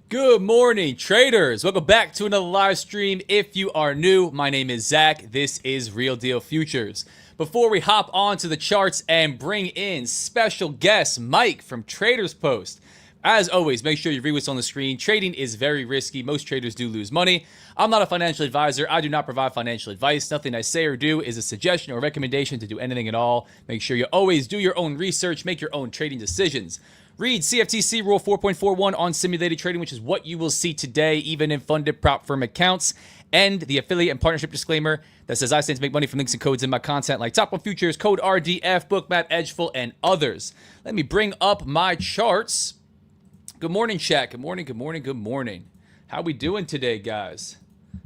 Good morning, traders. Welcome back to another live stream. If you are new, my name is Zach. This is Real Deal Futures. Before we hop on to the charts and bring in special guest Mike from TradersPost, as always, make sure you read what's on the screen. Trading is very risky. Most traders do lose money. I'm not a financial advisor. I do not provide financial advice. Nothing I say or do is a suggestion or recommendation to do anything at all. Make sure you always do your own research, make your own trading decisions. Read CFTC Rule 4.41 on simulated trading, which is what you will see today, even in funded prop firm accounts. And the affiliate and partnership disclaimer that says I stand to make money from links and codes in my content like Top 1 Futures, Code RDF, Bookmap, Edgeful, and others. Let me bring up my charts. Good morning, chat. Good morning, good morning, good morning. How we doing today, guys?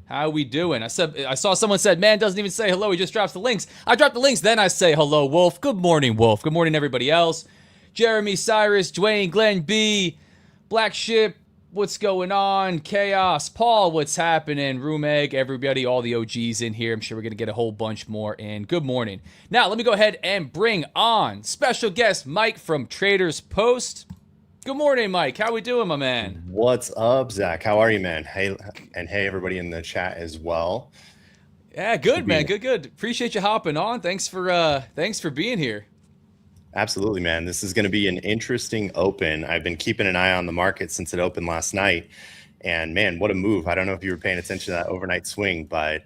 How we doing? I saw someone said, man doesn't even say hello. He just drops the links. I drop the links, then I say hello, Wolf. Good morning, Wolf. Good morning, everybody else. Jeremy, Cyrus, Dwayne, Glenn B, Black Ship, what's going on? Chaos, Paul, what's happening? Room Egg, everybody, all the OGs in here. I'm sure we're going to get a whole bunch more in. Good morning. Now, let me go ahead and bring on special guest Mike from TradersPost. Good morning, Mike. How we doing, my man? What's up, Zach? How are you, man? Hey, and hey, everybody in the chat as well. Yeah, good, man. Good. Appreciate you hopping on. Thanks for being here. Absolutely, man. This is going to be an interesting open. I've been keeping an eye on the market since it opened last night. And man, what a move. I don't know if you were paying attention to that overnight swing, but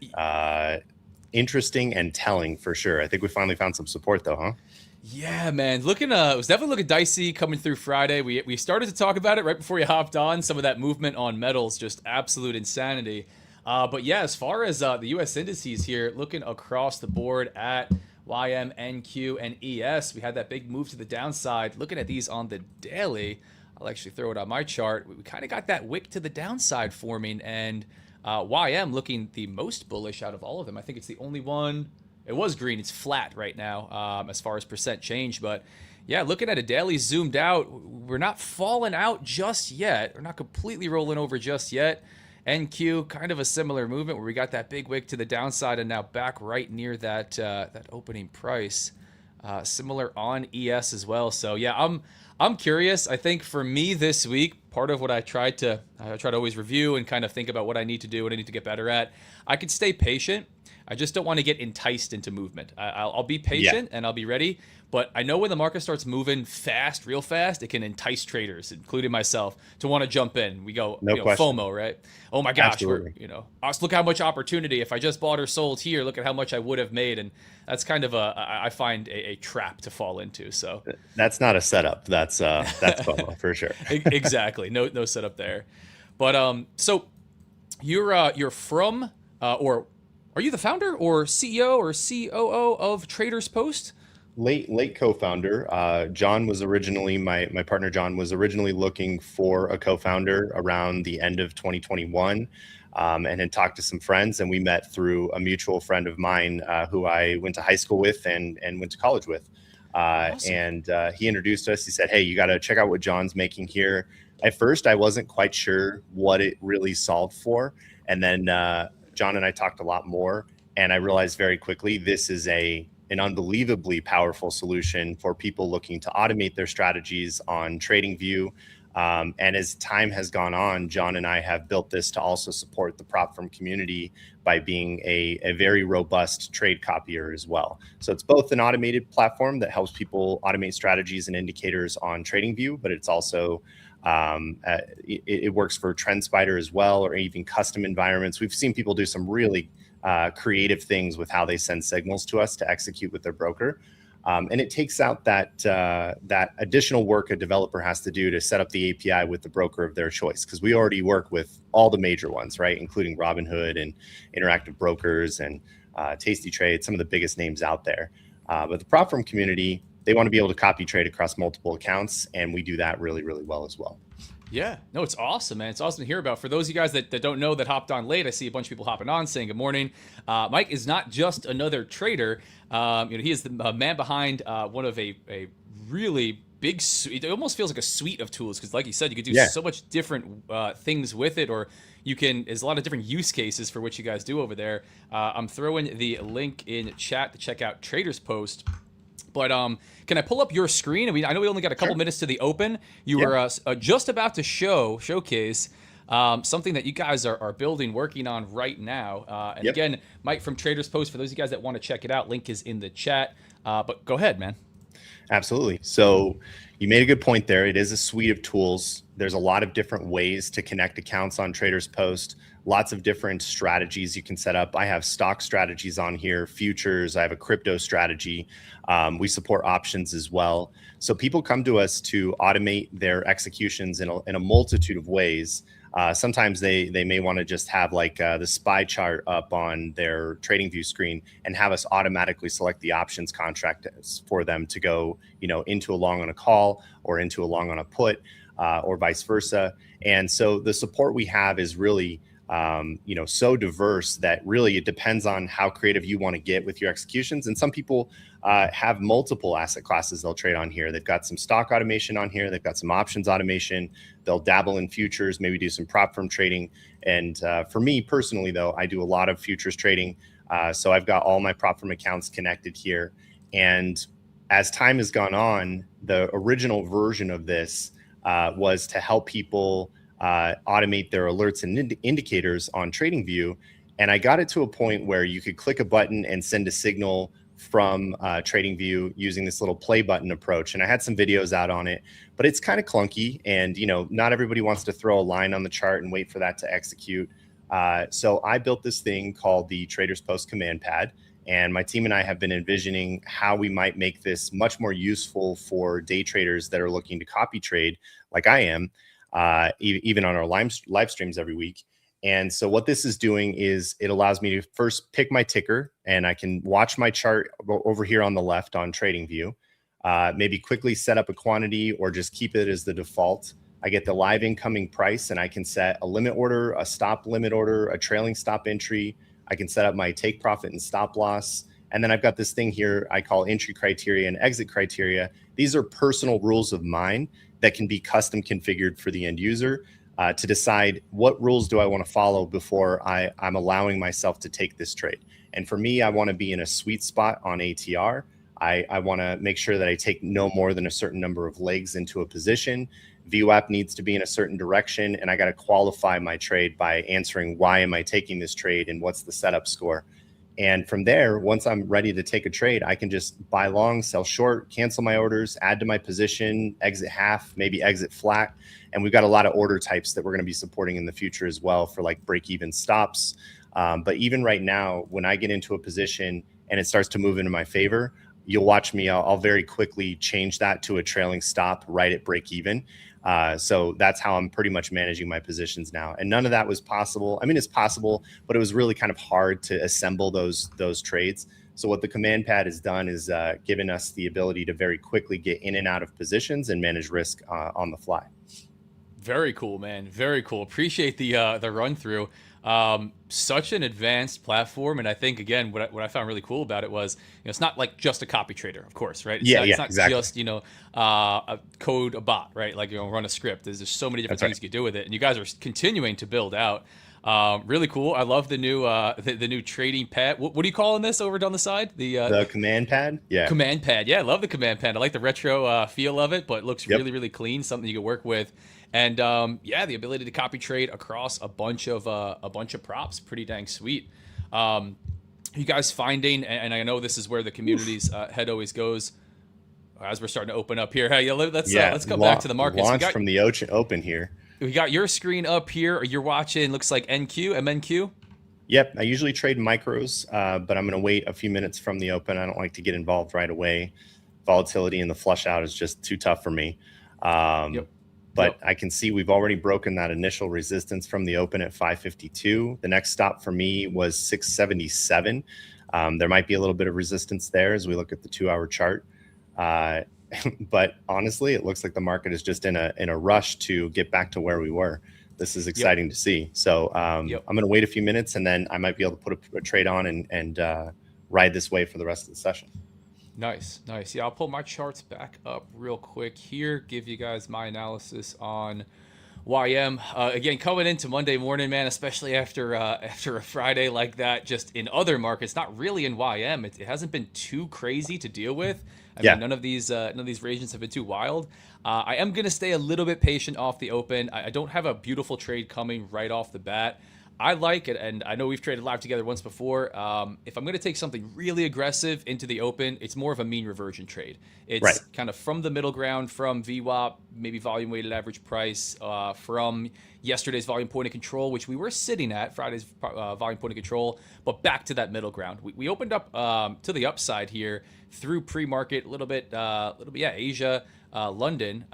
interesting and telling for sure. I think we finally found some support though, huh? Yeah, man. It was definitely looking dicey coming through Friday. We started to talk about it right before you hopped on. Some of that movement on metals, just absolute insanity. But yeah, as far as the U.S. indices here, looking across the board at YM, NQ, and ES, we had that big move to the downside. Looking at these on the daily, I'll actually throw it on my chart. We kind of got that wick to the downside forming, and YM looking the most bullish out of all of them. I think it's the only one. It was green. It's flat right now as far as percent change. But yeah, looking at a daily zoomed out, we're not falling out just yet. We're not completely rolling over just yet. NQ, kind of a similar movement where we got that big wick to the downside and now back right near that opening price. Similar on ES as well. So yeah, I'm curious. I think for me this week, part of what I try to always review and kind of think about what I need to do, what I need to get better at. I could stay patient. I just don't want to get enticed into movement. I'll be patient and I'll be ready. But I know when the market starts moving fast, real fast, it can entice traders, including myself, to want to jump in. We go, FOMO, right? Oh my gosh, look how much opportunity. If I just bought or sold here, look at how much I would have made. And that's kind of I find a trap to fall into. So that's not a setup. That's FOMO for sure. Exactly. No setup there. But so you're from or are you the founder or CEO or COO of TradersPost? Late co-founder. John was originally, my partner John was originally looking for a co-founder around the end of 2021 and had talked to some friends, and we met through a mutual friend of mine who I went to high school with and went to college with. Awesome. And he introduced us. He said, hey, you got to check out what John's making here. At first, I wasn't quite sure what it really solved for. And then John and I talked a lot more, and I realized very quickly this is an unbelievably powerful solution for people looking to automate their strategies on TradingView. And as time has gone on, John and I have built this to also support the prop firm community by being a very robust trade copier as well. So it's both an automated platform that helps people automate strategies and indicators on TradingView, but it's also it works for TrendSpider as well, or even custom environments. We've seen people do some really creative things with how they send signals to us to execute with their broker. And it takes out that additional work a developer has to do to set up the API with the broker of their choice, because we already work with all the major ones, right? Including Robinhood and Interactive Brokers and Tasty Trade, some of the biggest names out there. But the prop firm community, they want to be able to copy trade across multiple accounts, and we do that really, really well as well. Yeah, no, it's awesome, man. It's awesome to hear about. For those of you guys that don't know, that hopped on late, I see a bunch of people hopping on saying good morning. Mike is not just another trader. He is the man behind one of a really big, it almost feels like a suite of tools, because like you said, you could do so much different things with it, or there's a lot of different use cases for what you guys do over there. I'm throwing the link in chat to check out TradersPost. But can I pull up your screen? I mean, I know we only got a couple minutes to the open. You were just about to showcase something that you guys are building, working on right now. And Yep. again, Mike from TradersPost, for those of you guys that want to check it out, link is in the chat. But go ahead, man. Absolutely. So you made a good point there. It is a suite of tools. There's a lot of different ways to connect accounts on TradersPost, lots of different strategies you can set up. I have stock strategies on here, futures, I have a crypto strategy. We support options as well. So people come to us to automate their executions in a multitude of ways. Sometimes they may want to just have like the SPY chart up on their trading view screen and have us automatically select the options contract for them to go, into a long on a call or into a long on a put, or vice versa. And so the support we have is really so diverse that really it depends on how creative you want to get with your executions. And some people have multiple asset classes they'll trade on here. They've got some stock automation on here. They've got some options automation. They'll dabble in futures, maybe do some prop firm trading. And for me personally, though, I do a lot of futures trading. So I've got all my prop firm accounts connected here. And as time has gone on, the original version of this was to help people automate their alerts and indicators on TradingView. And I got it to a point where you could click a button and send a signal from TradingView using this little play button approach. And I had some videos out on it, but it's kind of clunky. And, not everybody wants to throw a line on the chart and wait for that to execute. So I built this thing called the TradersPost command pad. And my team and I have been envisioning how we might make this much more useful for day traders that are looking to copy trade like I am, even on our live streams every week. And so what this is doing is it allows me to first pick my ticker, and I can watch my chart over here on the left on TradingView, maybe quickly set up a quantity or just keep it as the default. I get the live incoming price, and I can set a limit order, a stop limit order, a trailing stop entry. I can set up my take profit and stop loss. And then I've got this thing here I call entry criteria and exit criteria. These are personal rules of mine that can be custom configured for the end user to decide what rules do I want to follow before I'm allowing myself to take this trade. And for me, I want to be in a sweet spot on ATR. I want to make sure that I take no more than a certain number of legs into a position. VWAP needs to be in a certain direction, and I got to qualify my trade by answering why am I taking this trade and what's the setup score. And from there, once I'm ready to take a trade, I can just buy long, sell short, cancel my orders, add to my position, exit half, maybe exit flat. And we've got a lot of order types that we're going to be supporting in the future as well for like break-even stops. But even right now, when I get into a position and it starts to move into my favor, you'll watch me, I'll very quickly change that to a trailing stop right at break even. So that's how I'm pretty much managing my positions now. And none of that was possible. I mean, it's possible, but it was really kind of hard to assemble those trades. So what the command pad has done is given us the ability to very quickly get in and out of positions and manage risk on the fly. Very cool, man. Very cool. Appreciate the run through. Such an advanced platform, and I think again, what I found really cool about it was, it's not like just a copy trader, of course, right? It's not exactly. just a code a bot, right? Like run a script. There's just so many different things you can do with it, and you guys are continuing to build out. Really cool. I love the new the new trading pad. What do you call this over on the side? The command pad. Yeah. Command pad. Yeah, I love the command pad. I like the retro feel of it, but it looks really, really clean. Something you can work with. And the ability to copy trade across a bunch of props, pretty dang sweet. You guys finding, and I know this is where the community's head always goes as we're starting to open up here. Hey, let's go back to the markets. Launch from the open here. We got your screen up here. You're watching. Looks like MNQ. Yep, I usually trade micros, but I'm going to wait a few minutes from the open. I don't like to get involved right away. Volatility and the flush out is just too tough for me. But I can see we've already broken that initial resistance from the open at 552. The next stop for me was 677. There might be a little bit of resistance there as we look at the 2-hour chart. But honestly, it looks like the market is just in a rush to get back to where we were. This is exciting to see. So I'm going to wait a few minutes, and then I might be able to put a trade on and ride this wave for the rest of the session. Nice. Yeah, I'll pull my charts back up real quick here, give you guys my analysis on YM again coming into Monday morning, man, especially after after a Friday like that. Just in other markets, not really in YM. It hasn't been too crazy to deal with. I mean, Yeah. none of these regions have been too wild. I am gonna stay a little bit patient off the open. I don't have a beautiful trade coming right off the bat. I like it, and I know we've traded live together once before. If I'm going to take something really aggressive into the open, it's more of a mean reversion trade. It's Right. kind of from the middle ground, from VWAP, maybe volume weighted average price, from yesterday's volume point of control, which we were sitting at, Friday's volume point of control, but back to that middle ground. We opened up to the upside here through pre-market, a little bit, yeah, Asia, London.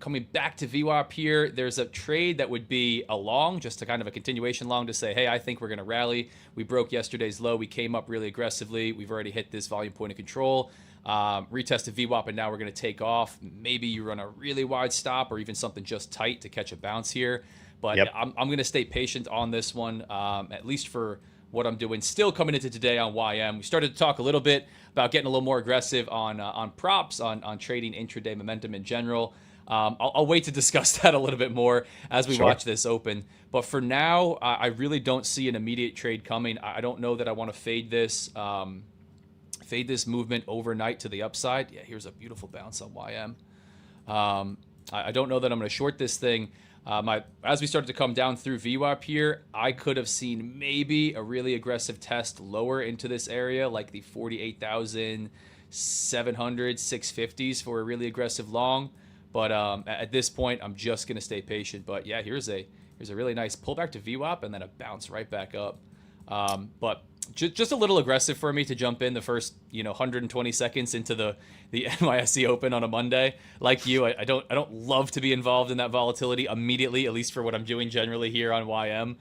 Coming back to VWAP here, there's a trade that would be a long, just a kind of a continuation long to say, hey, I think we're going to rally. We broke yesterday's low. We came up really aggressively. We've already hit this volume point of control. Retested VWAP, and now we're going to take off. Maybe you run a really wide stop or even something just tight to catch a bounce here. But Yep. I'm going to stay patient on this one, at least for what I'm doing. Still coming into today on YM. We started to talk a little bit about getting a little more aggressive on props, on trading intraday momentum in general. I'll wait to discuss that a little bit more as we watch this open. But for now, I really don't see an immediate trade coming. I don't know that I want to fade this movement overnight to the upside. Yeah, here's a beautiful bounce on YM. I don't know that I'm going to short this thing. As we started to come down through VWAP here, I could have seen maybe a really aggressive test lower into this area, like the 48,700, 650s for a really aggressive long. But at this point, I'm just going to stay patient. But yeah, here's a really nice pullback to VWAP and then a bounce right back up. But just a little aggressive for me to jump in the first 120 seconds into the NYSE Open on a Monday. Like you, I don't love to be involved in that volatility immediately, at least for what I'm doing generally here on YM.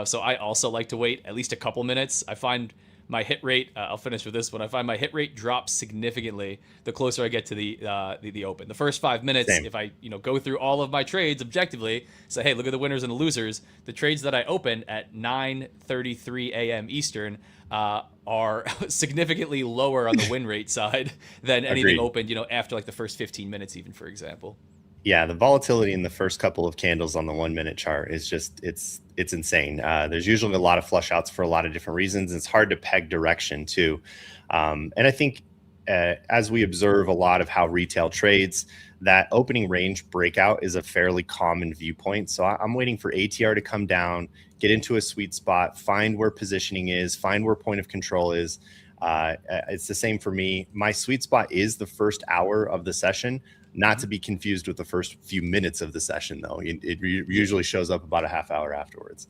So I also like to wait at least a couple minutes. I find my hit rate, I'll finish with this one. I find my hit rate drops significantly the closer I get to the open. The first 5 minutes, Same. if I go through all of my trades objectively, say, hey, look at the winners and the losers. The trades that I open at 9:33 a.m. Eastern are significantly lower on the win rate side than anything Agreed. opened, after like the first 15 minutes, even, for example. Yeah, the volatility in the first couple of candles on the 1 minute chart is just it's insane. There's usually a lot of flush outs for a lot of different reasons. It's hard to peg direction too. And I think as we observe a lot of how retail trades, that opening range breakout is a fairly common viewpoint. So I'm waiting for ATR to come down, get into a sweet spot, find where positioning is, find where point of control is. It's the same for me. My sweet spot is the first hour of the session, not to be confused with the first few minutes of the session, though. It usually shows up about a half hour afterwards.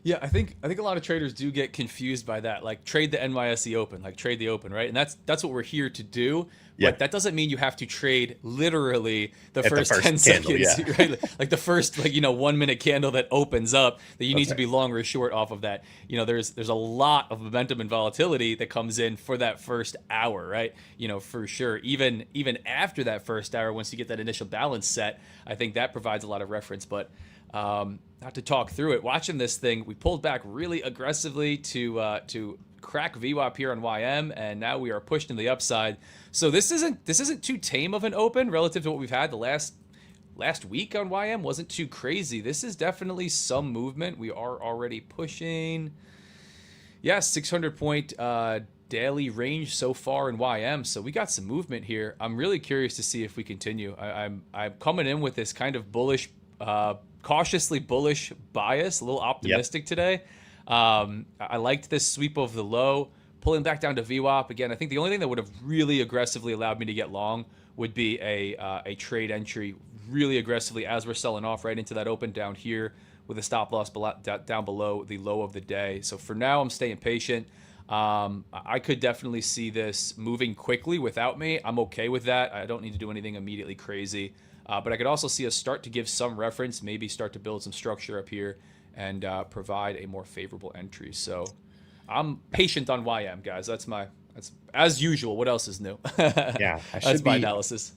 Yeah, I think a lot of traders do get confused by that. Like, trade the NYSE Open, like trade the Open, right? And that's what we're here to do. Yeah. But that doesn't mean you have to trade literally the At the first first 10 candle, seconds, yeah. right? Like the first 1 minute candle that opens up that you need to Okay. be long or short off of that. There's a lot of momentum and volatility that comes in for that first hour, right? For sure. Even after that first hour, once you get that initial balance set, I think that provides a lot of reference. But not to talk through it, watching this thing, we pulled back really aggressively to crack VWAP here on YM, and now we are pushed to the upside. So this isn't too tame of an open relative to what we've had the last week on YM. Wasn't too crazy. This is definitely some movement. We are already pushing 600 point daily range so far in YM, so we got some movement here. I'm really curious to see if we continue. I'm coming in with this kind of bullish, cautiously bullish bias, a little optimistic today. I liked this sweep of the low, pulling back down to VWAP. Again, I think the only thing that would have really aggressively allowed me to get long would be a trade entry really aggressively as we're selling off right into that open down here with a stop loss down below the low of the day. So for now, I'm staying patient. I could definitely see this moving quickly without me. I'm okay with that. I don't need to do anything immediately crazy. But I could also see us start to give some reference, maybe start to build some structure up here and provide a more favorable entry. So I'm patient on YM, guys. That's as usual. What else is new? Yeah, That's my analysis.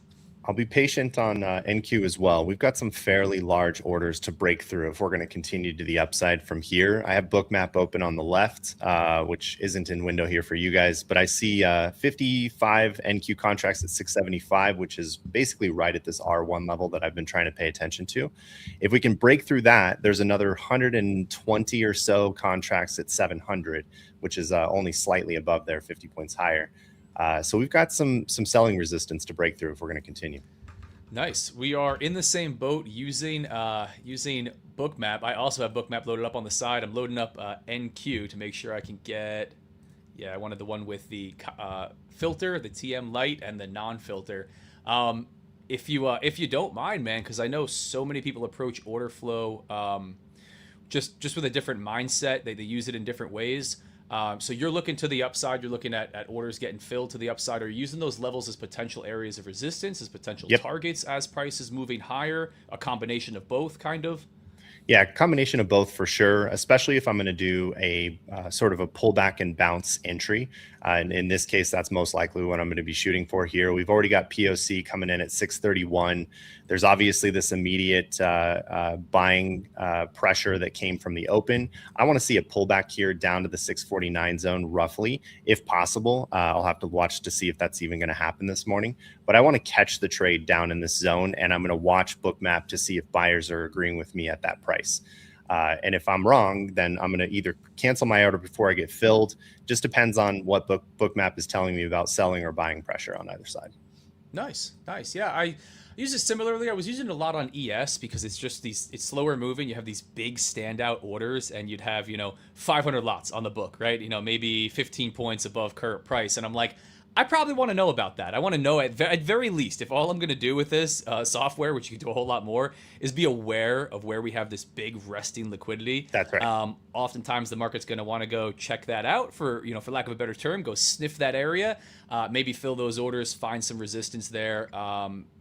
I'll be patient on NQ as well. We've got some fairly large orders to break through if we're going to continue to the upside from here. I have Bookmap open on the left, which isn't in window here for you guys, but I see 55 NQ contracts at 675, which is basically right at this R1 level that I've been trying to pay attention to. If we can break through that, there's another 120 or so contracts at 700, which is only slightly above there, 50 points higher. So we've got some selling resistance to break through if we're going to continue. Nice. We are in the same boat using Bookmap. I also have Bookmap loaded up on the side. I'm loading up NQ to make sure I can get. Yeah, I wanted the one with the filter, the TM light, and the non-filter. If you don't mind, man, because I know so many people approach order flow just with a different mindset. They use it in different ways. So you're looking to the upside, you're looking at orders getting filled to the upside. Are you using those levels as potential areas of resistance, as potential targets as price is moving higher? A combination of both, kind of? Yeah, combination of both for sure, especially if I'm going to do a sort of a pullback and bounce entry. And in this case, that's most likely what I'm going to be shooting for here. We've already got POC coming in at 631. There's obviously this immediate buying pressure that came from the open. I want to see a pullback here down to the 649 zone roughly, if possible. I'll have to watch to see if that's even going to happen this morning. But I want to catch the trade down in this zone, and I'm going to watch Bookmap to see if buyers are agreeing with me at that price. And if I'm wrong, then I'm going to either cancel my order before I get filled. Just depends on what Bookmap is telling me about selling or buying pressure on either side. Nice. Yeah, I use it similarly. I was using it a lot on ES because it's just it's slower moving. You have these big standout orders, and you'd have 500 lots on the book, right? Maybe 15 points above current price, and I'm like, I probably want to know about that. I want to know at very least, if all I'm going to do with this software, which you can do a whole lot more, is be aware of where we have this big resting liquidity. That's right. Oftentimes the market's going to want to go check that out for lack of a better term, go sniff that area, maybe fill those orders, find some resistance there.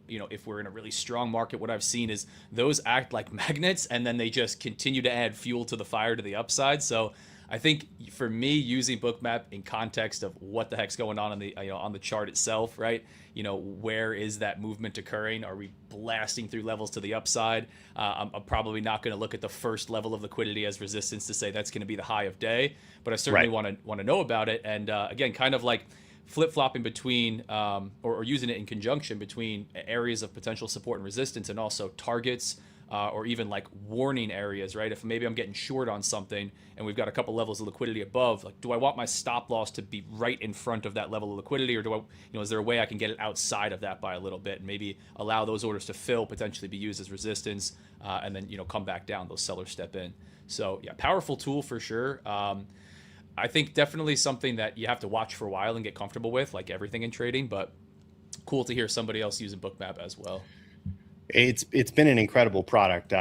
If we're in a really strong market, what I've seen is those act like magnets, and then they just continue to add fuel to the fire to the upside. So I think for me, using Bookmap in context of what the heck's going on the on the chart itself, right? Where is that movement occurring? Are we blasting through levels to the upside? I'm probably not going to look at the first level of liquidity as resistance to say that's going to be the high of day, but I certainly want to know about it. And again, kind of like flip-flopping between or using it in conjunction between areas of potential support and resistance, and also targets. Or even like warning areas, right? If maybe I'm getting short on something and we've got a couple levels of liquidity above, like, do I want my stop loss to be right in front of that level of liquidity, or do I, is there a way I can get it outside of that by a little bit and maybe allow those orders to fill, potentially be used as resistance, and then come back down, those sellers step in. So yeah, powerful tool for sure. I think definitely something that you have to watch for a while and get comfortable with, like everything in trading, but cool to hear somebody else using Bookmap as well. It's been an incredible product.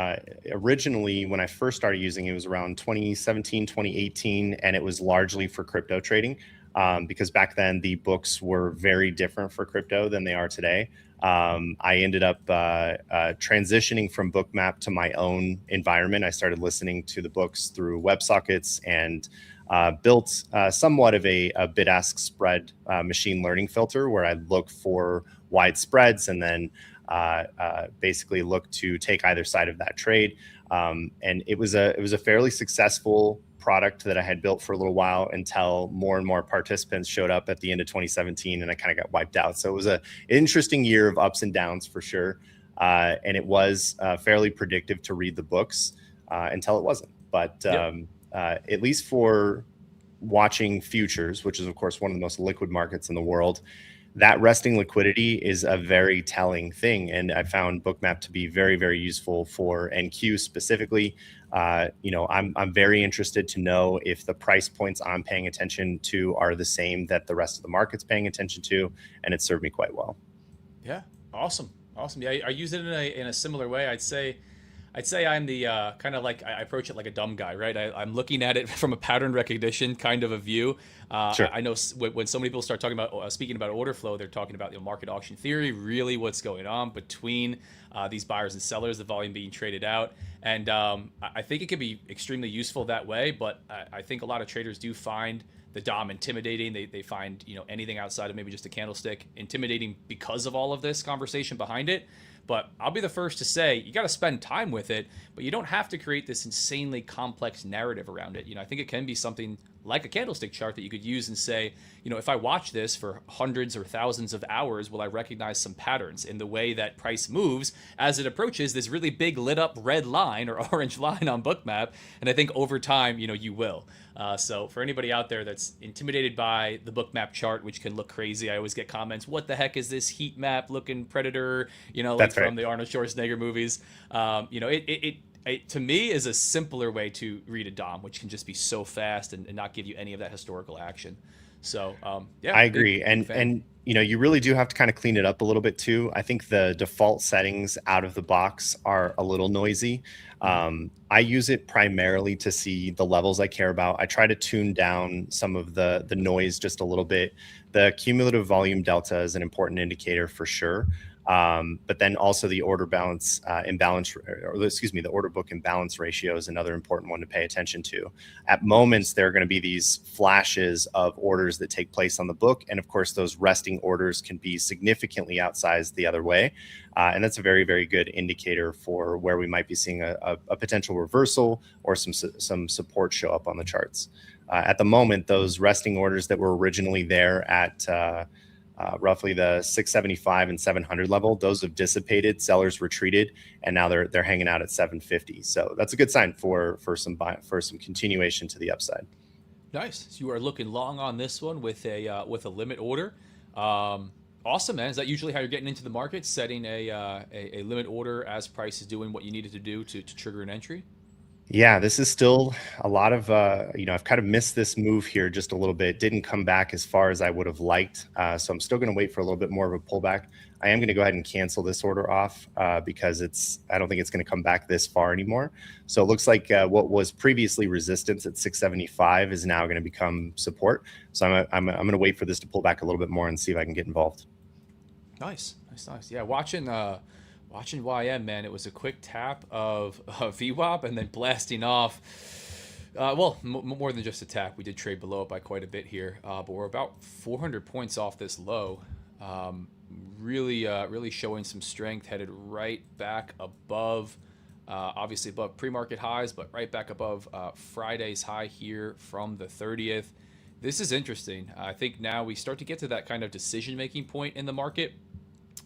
Originally, when I first started using it, it was around 2017, 2018, and it was largely for crypto trading because back then the books were very different for crypto than they are today. I ended up transitioning from Bookmap to my own environment. I started listening to the books through WebSockets and built somewhat of a bid-ask spread machine learning filter where I look for wide spreads and then basically look to take either side of that trade. And it was a fairly successful product that I had built for a little while until more and more participants showed up at the end of 2017 and I kind of got wiped out. So it was an interesting year of ups and downs for sure. And it was fairly predictive to read the books until it wasn't. But at least for watching futures, which is of course one of the most liquid markets in the world, that resting liquidity is a very telling thing. And I found Bookmap to be very, very useful for NQ specifically. I'm very interested to know if the price points I'm paying attention to are the same that the rest of the market's paying attention to. And it served me quite well. Yeah. Awesome. Yeah. I use it in a similar way. I'd say I'd say I'm the kind of like I approach it like a dumb guy, right? I'm looking at it from a pattern recognition kind of a view. Sure. I know when so many people start talking about speaking about order flow, they're talking about market auction theory, really what's going on between these buyers and sellers, the volume being traded out, and I think it can be extremely useful that way. But I think a lot of traders do find the DOM intimidating. They find anything outside of maybe just a candlestick intimidating because of all of this conversation behind it. But I'll be the first to say you got to spend time with it, but you don't have to create this insanely complex narrative around it. I think it can be something like a candlestick chart that you could use and say, if I watch this for hundreds or thousands of hours, will I recognize some patterns in the way that price moves as it approaches this really big lit up red line or orange line on Bookmap? And I think over time, you will. So for anybody out there that's intimidated by the Bookmap chart, which can look crazy, I always get comments, what the heck is this heat map looking predator, like That's from right. the Arnold Schwarzenegger movies. It to me is a simpler way to read a DOM, which can just be so fast and not give you any of that historical action. So yeah, I big, agree. big And fan. and you really do have to kind of clean it up a little bit too. I think the default settings out of the box are a little noisy. Mhm. I use it primarily to see the levels I care about. I try to tune down some of the noise just a little bit. The cumulative volume delta is an important indicator for sure. But then also the order balance imbalance, or excuse me, the order book imbalance ratio is another important one to pay attention to. At moments, there are going to be these flashes of orders that take place on the book. And of course, those resting orders can be significantly outsized the other way. And that's a very, very good indicator for where we might be seeing a potential reversal or some support show up on the charts. At the moment, those resting orders that were originally there at roughly the 675 and 700 level, those have dissipated, sellers retreated, and now they're hanging out at 750. So that's a good sign for some continuation to the upside. Nice. So you are looking long on this one with a limit order. Awesome, man. Is that usually how you're getting into the market, setting a limit order as price is doing what you needed to do to trigger an entry? Yeah, this is still a lot of, I've kind of missed this move here just a little bit. Didn't come back as far as I would have liked. So I'm still going to wait for a little bit more of a pullback. I am going to go ahead and cancel this order off because I don't think it's going to come back this far anymore. So it looks like what was previously resistance at 675 is now going to become support. So I'm going to wait for this to pull back a little bit more and see if I can get involved. Nice, nice, nice. Yeah, watching YM, man, it was a quick tap of VWAP and then blasting off. More than just a tap. We did trade below it by quite a bit here, but we're about 400 points off this low. Really showing some strength, headed right back above, obviously above pre-market highs, but right back above Friday's high here from the 30th. This is interesting. I think now we start to get to that kind of decision-making point in the market.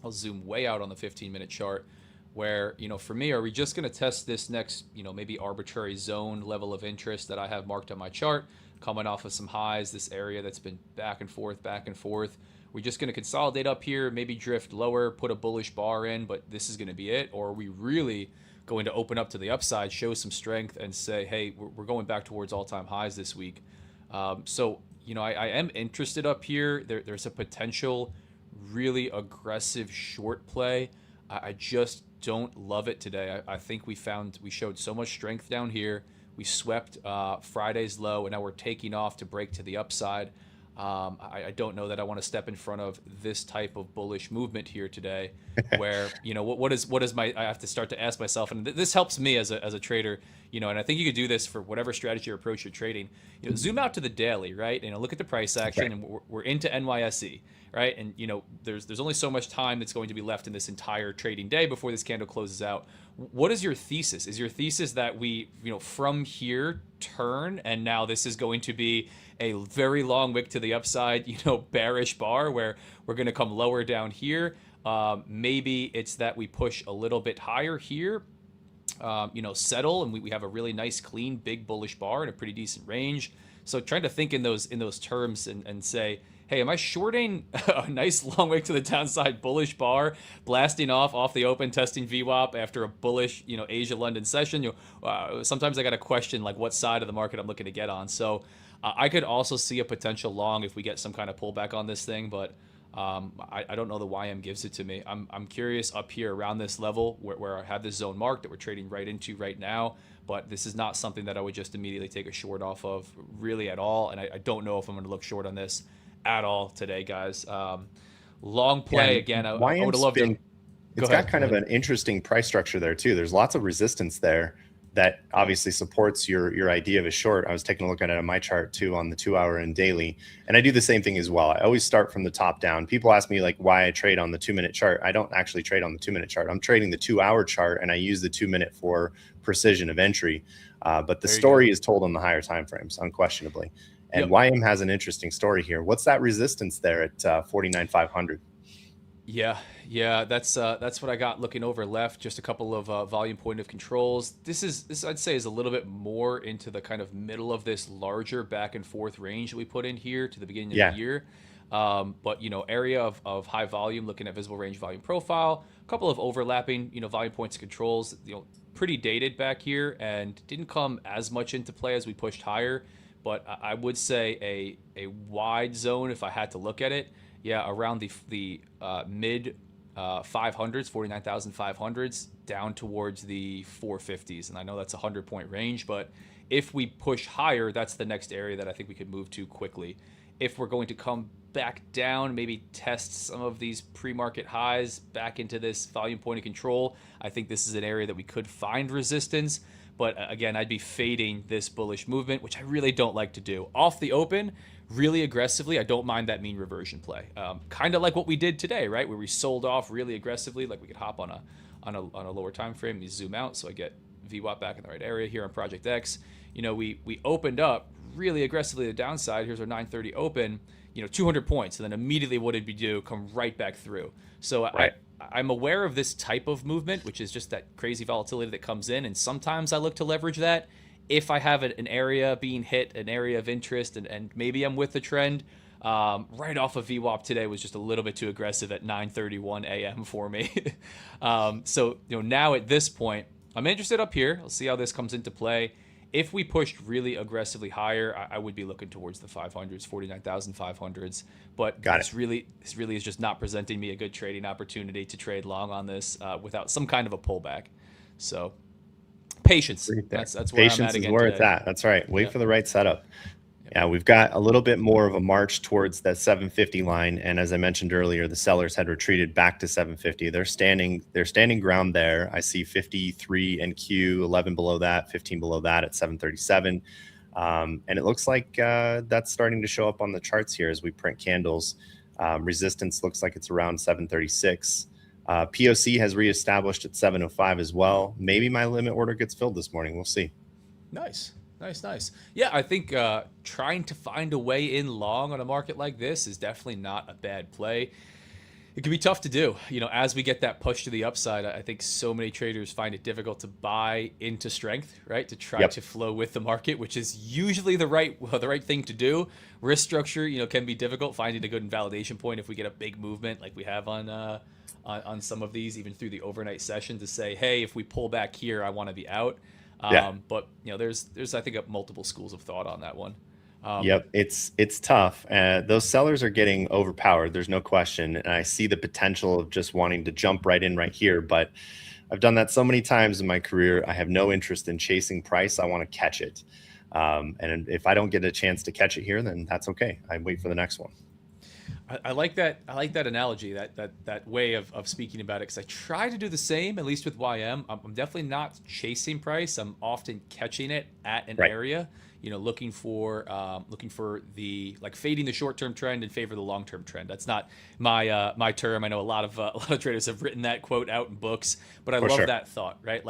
I'll zoom way out on the 15-minute chart where, for me, are we just going to test this next, maybe arbitrary zone level of interest that I have marked on my chart, coming off of some highs, this area that's been back and forth, back and forth. We're just going to consolidate up here, maybe drift lower, put a bullish bar in, but this is going to be it? Or are we really going to open up to the upside, show some strength, and say, hey, we're going back towards all-time highs this week? I am interested up here. There's a potential really aggressive short play. I just don't love it today. I think we showed so much strength down here. We swept Friday's low, and now we're taking off to break to the upside. I don't know that I want to step in front of this type of bullish movement here today, where what is my I have to start to ask myself, and this helps me as a trader, and I think you could do this for whatever strategy or approach you're trading. Zoom out to the daily, right? Look at the price action, Right. and we're into NYSE, right? And there's only so much time that's going to be left in this entire trading day before this candle closes out. What is your thesis? Is your thesis that we, from here turn, and now this is going to be a very long wick to the upside, bearish bar where we're going to come lower down here? Maybe it's that we push a little bit higher here, settle, and we have a really nice, clean, big bullish bar in a pretty decent range. So trying to think in those terms and say, hey, am I shorting a nice long way to the downside bullish bar, blasting off the open, testing VWAP after a bullish, Asia London session? Sometimes I got to question like what side of the market I'm looking to get on. So I could also see a potential long if we get some kind of pullback on this thing, but I don't know the YM gives it to me. I'm curious up here around this level where I have this zone marked that we're trading right into right now. But this is not something that I would just immediately take a short off of really at all. And I don't know if I'm going to look short on this at all today, guys. Long play And again. I would have YM's loved to. been, Go it's got ahead. kind of an interesting price structure there too. There's lots of resistance there that obviously supports your idea of a short. I was taking a look at it on my chart too on the 2-hour and daily, and I do the same thing as well. I always start from the top down. People ask me like why I trade on the 2-minute chart. I don't actually trade on the 2-minute chart. I'm trading the 2-hour chart, and I use the 2-minute for precision of entry. But the story is told on the higher time frames, unquestionably. And Yep. YM has an interesting story here. What's that resistance there at 49,500? Yeah, that's what I got looking over left. Just a couple of volume point of controls. This I'd say is a little bit more into the kind of middle of this larger back and forth range that we put in here to the beginning of the year. But area of high volume, looking at visible range volume profile, a couple of overlapping volume points of controls. Pretty dated back here and didn't come as much into play as we pushed higher. But I would say a wide zone if I had to look at it. Yeah, around the mid 500s, 49,500s, down towards the 450s. And I know that's a 100-point range, but if we push higher, that's the next area that I think we could move to quickly. If we're going to come back down, maybe test some of these pre-market highs back into this volume point of control, I think this is an area that we could find resistance. But again, I'd be fading this bullish movement, which I really don't like to do. Off the open, really aggressively, I don't mind that mean reversion play. Kind of like what we did today, right? Where we sold off really aggressively, like we could hop on a lower time frame. We zoom out so I get VWAP back in the right area here on Project X. We opened up really aggressively to the downside. Here's our 930 open, 200 points. And then immediately what did we do? Come right back through. So Right. I'm aware of this type of movement, which is just that crazy volatility that comes in. And sometimes I look to leverage that if I have an area being hit, an area of interest, and maybe I'm with the trend. Right off of VWAP today was just a little bit too aggressive at 9:31 a.m. for me. So now at this point, I'm interested up here. I'll see how this comes into play. If we pushed really aggressively higher, I would be looking towards the 500s, 49,500s. But this really is just not presenting me a good trading opportunity to trade long on this without some kind of a pullback. So patience. That's where Patience I'm at is again where today. it's at. That's right. Wait for the right setup. Yep. Yeah, we've got a little bit more of a march towards that 750 line, and as I mentioned earlier, the sellers had retreated back to 750. They're standing ground there. I see 53 and Q, 11 below that, 15 below that at 737, and it looks like that's starting to show up on the charts here as we print candles. Resistance looks like it's around 736. POC has reestablished at 705 as well. Maybe my limit order gets filled this morning. We'll see. Nice. Yeah, I think trying to find a way in long on a market like this is definitely not a bad play. It can be tough to do. As we get that push to the upside, I think so many traders find it difficult to buy into strength, right? To try to flow with the market, which is usually the right thing to do. Risk structure, can be difficult. Finding a good invalidation point if we get a big movement like we have on some of these, even through the overnight session, to say, hey, if we pull back here, I want to be out. But there's I think multiple schools of thought on that one. It's tough. Those sellers are getting overpowered. There's no question. And I see the potential of just wanting to jump right in right here. But I've done that so many times in my career. I have no interest in chasing price. I want to catch it. And if I don't get a chance to catch it here, then that's okay. I wait for the next one. I like that. I like that analogy, that way of speaking about it, because I try to do the same, at least with YM. I'm definitely not chasing price. I'm often catching it at an area, looking for the fading the short-term trend in favor of the long-term trend. That's not my term. I know a lot of traders have written that quote out in books, but I love that thought, right?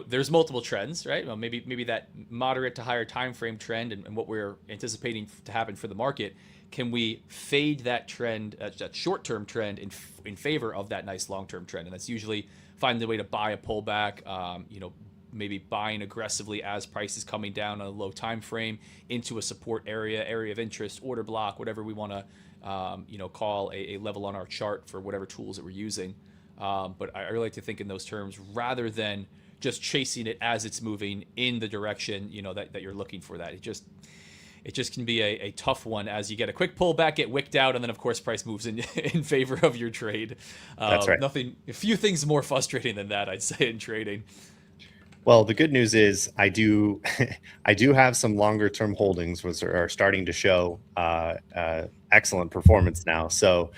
There's multiple trends, right? Well, maybe that moderate to higher time frame trend and what we're anticipating to happen for the market. Can we fade that trend, that short-term trend, in favor of that nice long-term trend? And that's usually finding a way to buy a pullback, maybe buying aggressively as price is coming down on a low time frame into a support area of interest, order block, whatever we want to, call a level on our chart for whatever tools that we're using. But I really like to think in those terms rather than just chasing it as it's moving in the direction, that you're looking for that. it just can be a tough one as you get a quick pullback, get wicked out, and then of course price moves in in favor of your trade. That's right. A few things more frustrating than that, I'd say, in trading. Well, the good news is I do I do have some longer term holdings which are starting to show excellent performance now. So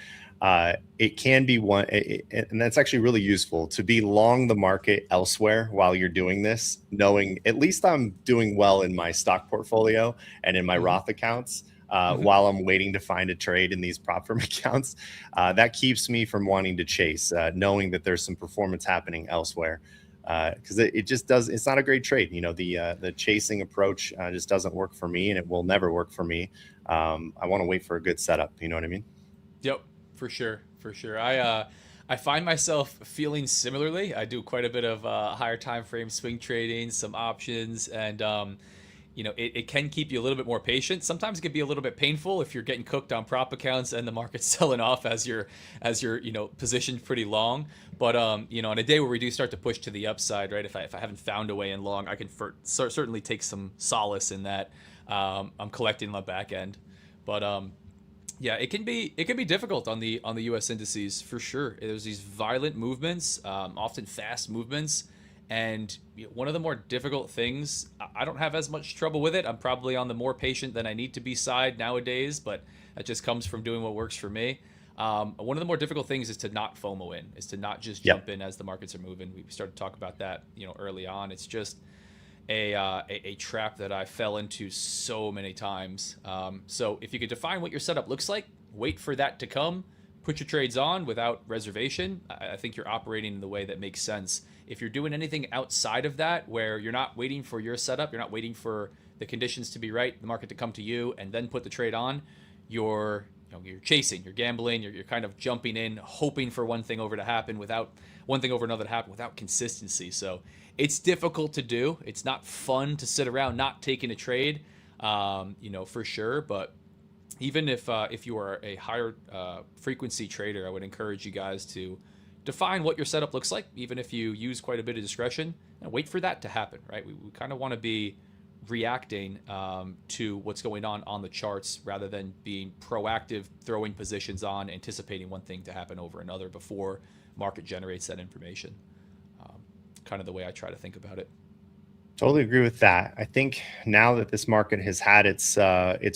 it can be one, and that's actually really useful to be long the market elsewhere while you're doing this, knowing at least I'm doing well in my stock portfolio and in my Mm-hmm. Roth accounts. Mm-hmm. While I'm waiting to find a trade in these prop firm accounts, that keeps me from wanting to chase, knowing that there's some performance happening elsewhere. Because it just does. It's not a great trade. The chasing approach just doesn't work for me, and it will never work for me. I want to wait for a good setup. You know what I mean? Yep, for sure, for sure. I find myself feeling similarly. I do quite a bit of higher time frame swing trading, some options, and it can keep you a little bit more patient. Sometimes it can be a little bit painful if you're getting cooked on prop accounts and the market's selling off as you're positioned pretty long. But on a day where we do start to push to the upside, right? If I haven't found a way in long, I can certainly take some solace in that. I'm collecting on the back end, but yeah, it can be difficult on the U.S. indices for sure. There's these violent movements, often fast movements, and one of the more difficult things. I don't have as much trouble with it. I'm probably on the more patient than I need to be side nowadays, but that just comes from doing what works for me. One of the more difficult things is to not FOMO in, is to not just jump in as the markets are moving. We started to talk about that, early on. It's just a trap that I fell into so many times. So if you could define what your setup looks like, wait for that to come, put your trades on without reservation. I think you're operating in the way that makes sense. If you're doing anything outside of that, where you're not waiting for your setup, you're not waiting for the conditions to be right, the market to come to you, and then put the trade on, you're chasing, you're gambling, you're kind of jumping in, hoping for one thing over another to happen without consistency. So it's difficult to do. It's not fun to sit around not taking a trade, for sure. But even if you are a higher frequency trader, I would encourage you guys to define what your setup looks like, even if you use quite a bit of discretion, and wait for that to happen, right? We kind of want to be reacting to what's going on the charts rather than being proactive, throwing positions on, anticipating one thing to happen over another before market generates that information. Kind of the way I try to think about it. Totally agree with that. I think now that this market has had its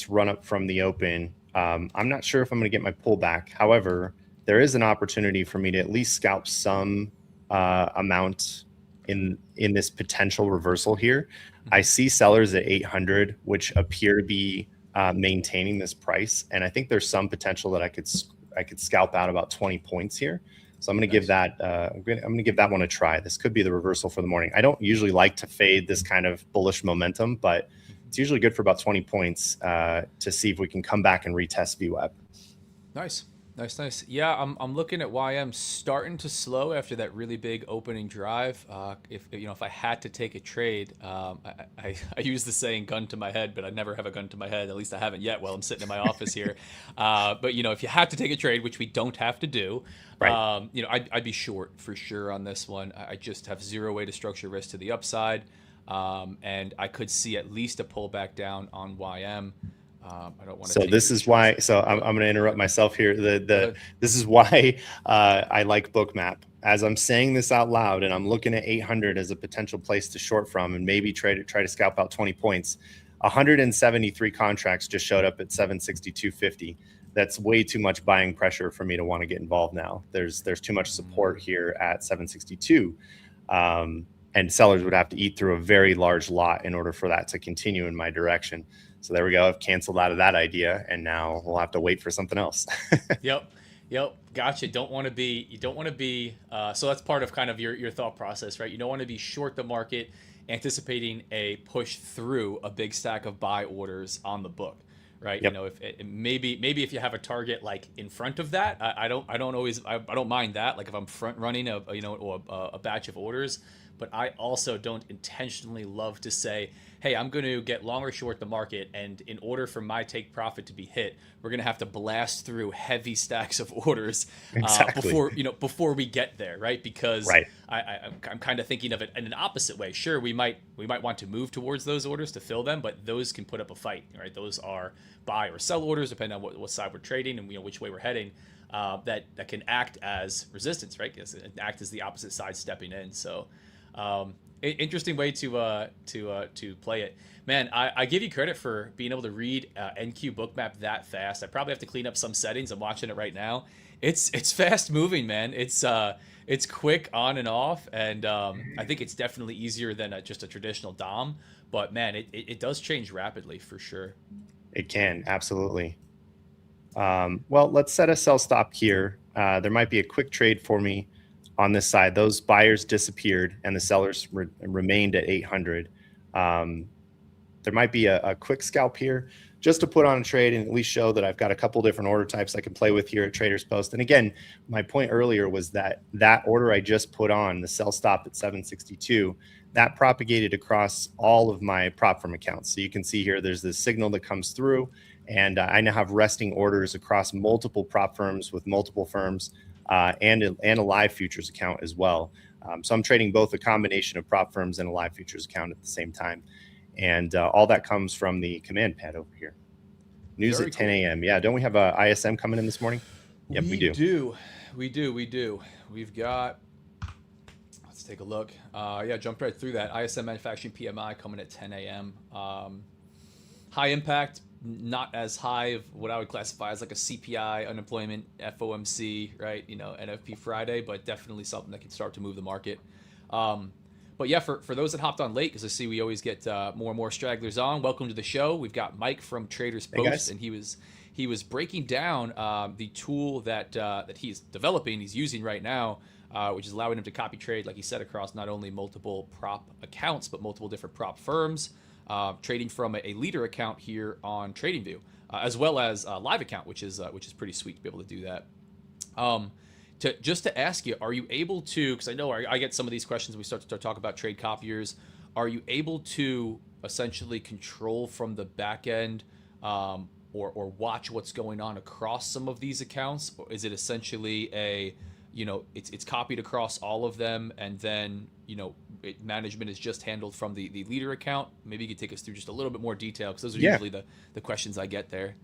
run up from the open, I'm not sure if I'm going to get my pullback. However, there is an opportunity for me to at least scalp some amount in this potential reversal here. I see sellers at 800, which appear to be maintaining this price, and I think there's some potential that I could scalp out about 20 points here. So I'm going to give that I'm going to give that one a try. This could be the reversal for the morning. I don't usually like to fade this kind of bullish momentum, but it's usually good for about 20 points to see if we can come back and retest VWAP. Nice. Yeah, I'm looking at YM starting to slow after that really big opening drive. If I had to take a trade, I use the saying "gun to my head," but I never have a gun to my head. At least I haven't yet while I'm sitting in my office here. But if you had to take a trade, which we don't have to do, right? I'd be short for sure on this one. I just have zero way to structure risk to the upside, and I could see at least a pullback down on YM. I don't want to. So this is why. So I'm going to interrupt myself here. This is why I like Bookmap. As I'm saying this out loud, and I'm looking at 800 as a potential place to short from, and maybe try to scalp out 20 points. 173 contracts just showed up at 762.50. That's way too much buying pressure for me to want to get involved now. There's too much support here at 762. And sellers would have to eat through a very large lot in order for that to continue in my direction. So there we go. I've canceled out of that idea, and now we'll have to wait for something else. Yep. Gotcha. You don't want to be. So that's part of kind of your thought process, right? You don't want to be short the market, anticipating a push through a big stack of buy orders on the book, right? Yep. If maybe if you have a target like in front of that, I don't mind that. Like if I'm front running a batch of orders. but I also don't intentionally love to say, hey, I'm going to get long or short the market, and in order for my take profit to be hit, we're going to have to blast through heavy stacks of orders Exactly. before we get there, right? Because Right. I'm kind of thinking of it in an opposite way. Sure, we might want to move towards those orders to fill them, but those can put up a fight, right? Those are buy or sell orders depending on what side we're trading and which way we're heading. That can act as resistance, right? Act as the opposite side stepping in. So, interesting way to play it, man. I give you credit for being able to read NQ bookmap that fast. I probably have to clean up some settings. I'm watching it right now. It's fast moving, man. It's quick on and off, and I think it's definitely easier than just a traditional DOM. But man, it does change rapidly for sure. It can, absolutely. Well, let's set a sell stop here. There might be a quick trade for me on this side. Those buyers disappeared and the sellers remained at 800. There might be a quick scalp here just to put on a trade and at least show that I've got a couple different order types I can play with here at TradersPost. And again, my point earlier was that order I just put on, the sell stop at 762, that propagated across all of my prop firm accounts. So you can see here, there's this signal that comes through, and I now have resting orders across multiple prop firms with multiple firms and a live futures account as well. So I'm trading both a combination of prop firms and a live futures account at the same time. And all that comes from the command pad over here. News Very at 10 cool. a.m. Yeah, don't we have a ISM coming in this morning? Yep, we do. We do. We've got. Let's take a look. Yeah, jumped right through that. ISM manufacturing PMI coming at 10 a.m. High impact, not as high of what I would classify as like a CPI, unemployment, FOMC, right? NFP Friday, but definitely something that can start to move the market. But yeah, for those that hopped on late, because I see we always get more and more stragglers on. Welcome to the show. We've got Mike from TradersPost, and he was breaking down the tool that he's developing, he's using right now, which is allowing him to copy trade, like he said, across not only multiple prop accounts but multiple different prop firms, trading from a leader account here on TradingView, as well as a live account, which is pretty sweet to be able to do that. To ask you, are you able to, because I know I get some of these questions when we start to talk about trade copiers, are you able to essentially control from the back end or watch what's going on across some of these accounts? Or is it essentially it's copied across all of them, and then management is just handled from the leader account? Maybe you could take us through just a little bit more detail, because those are usually the questions I get there.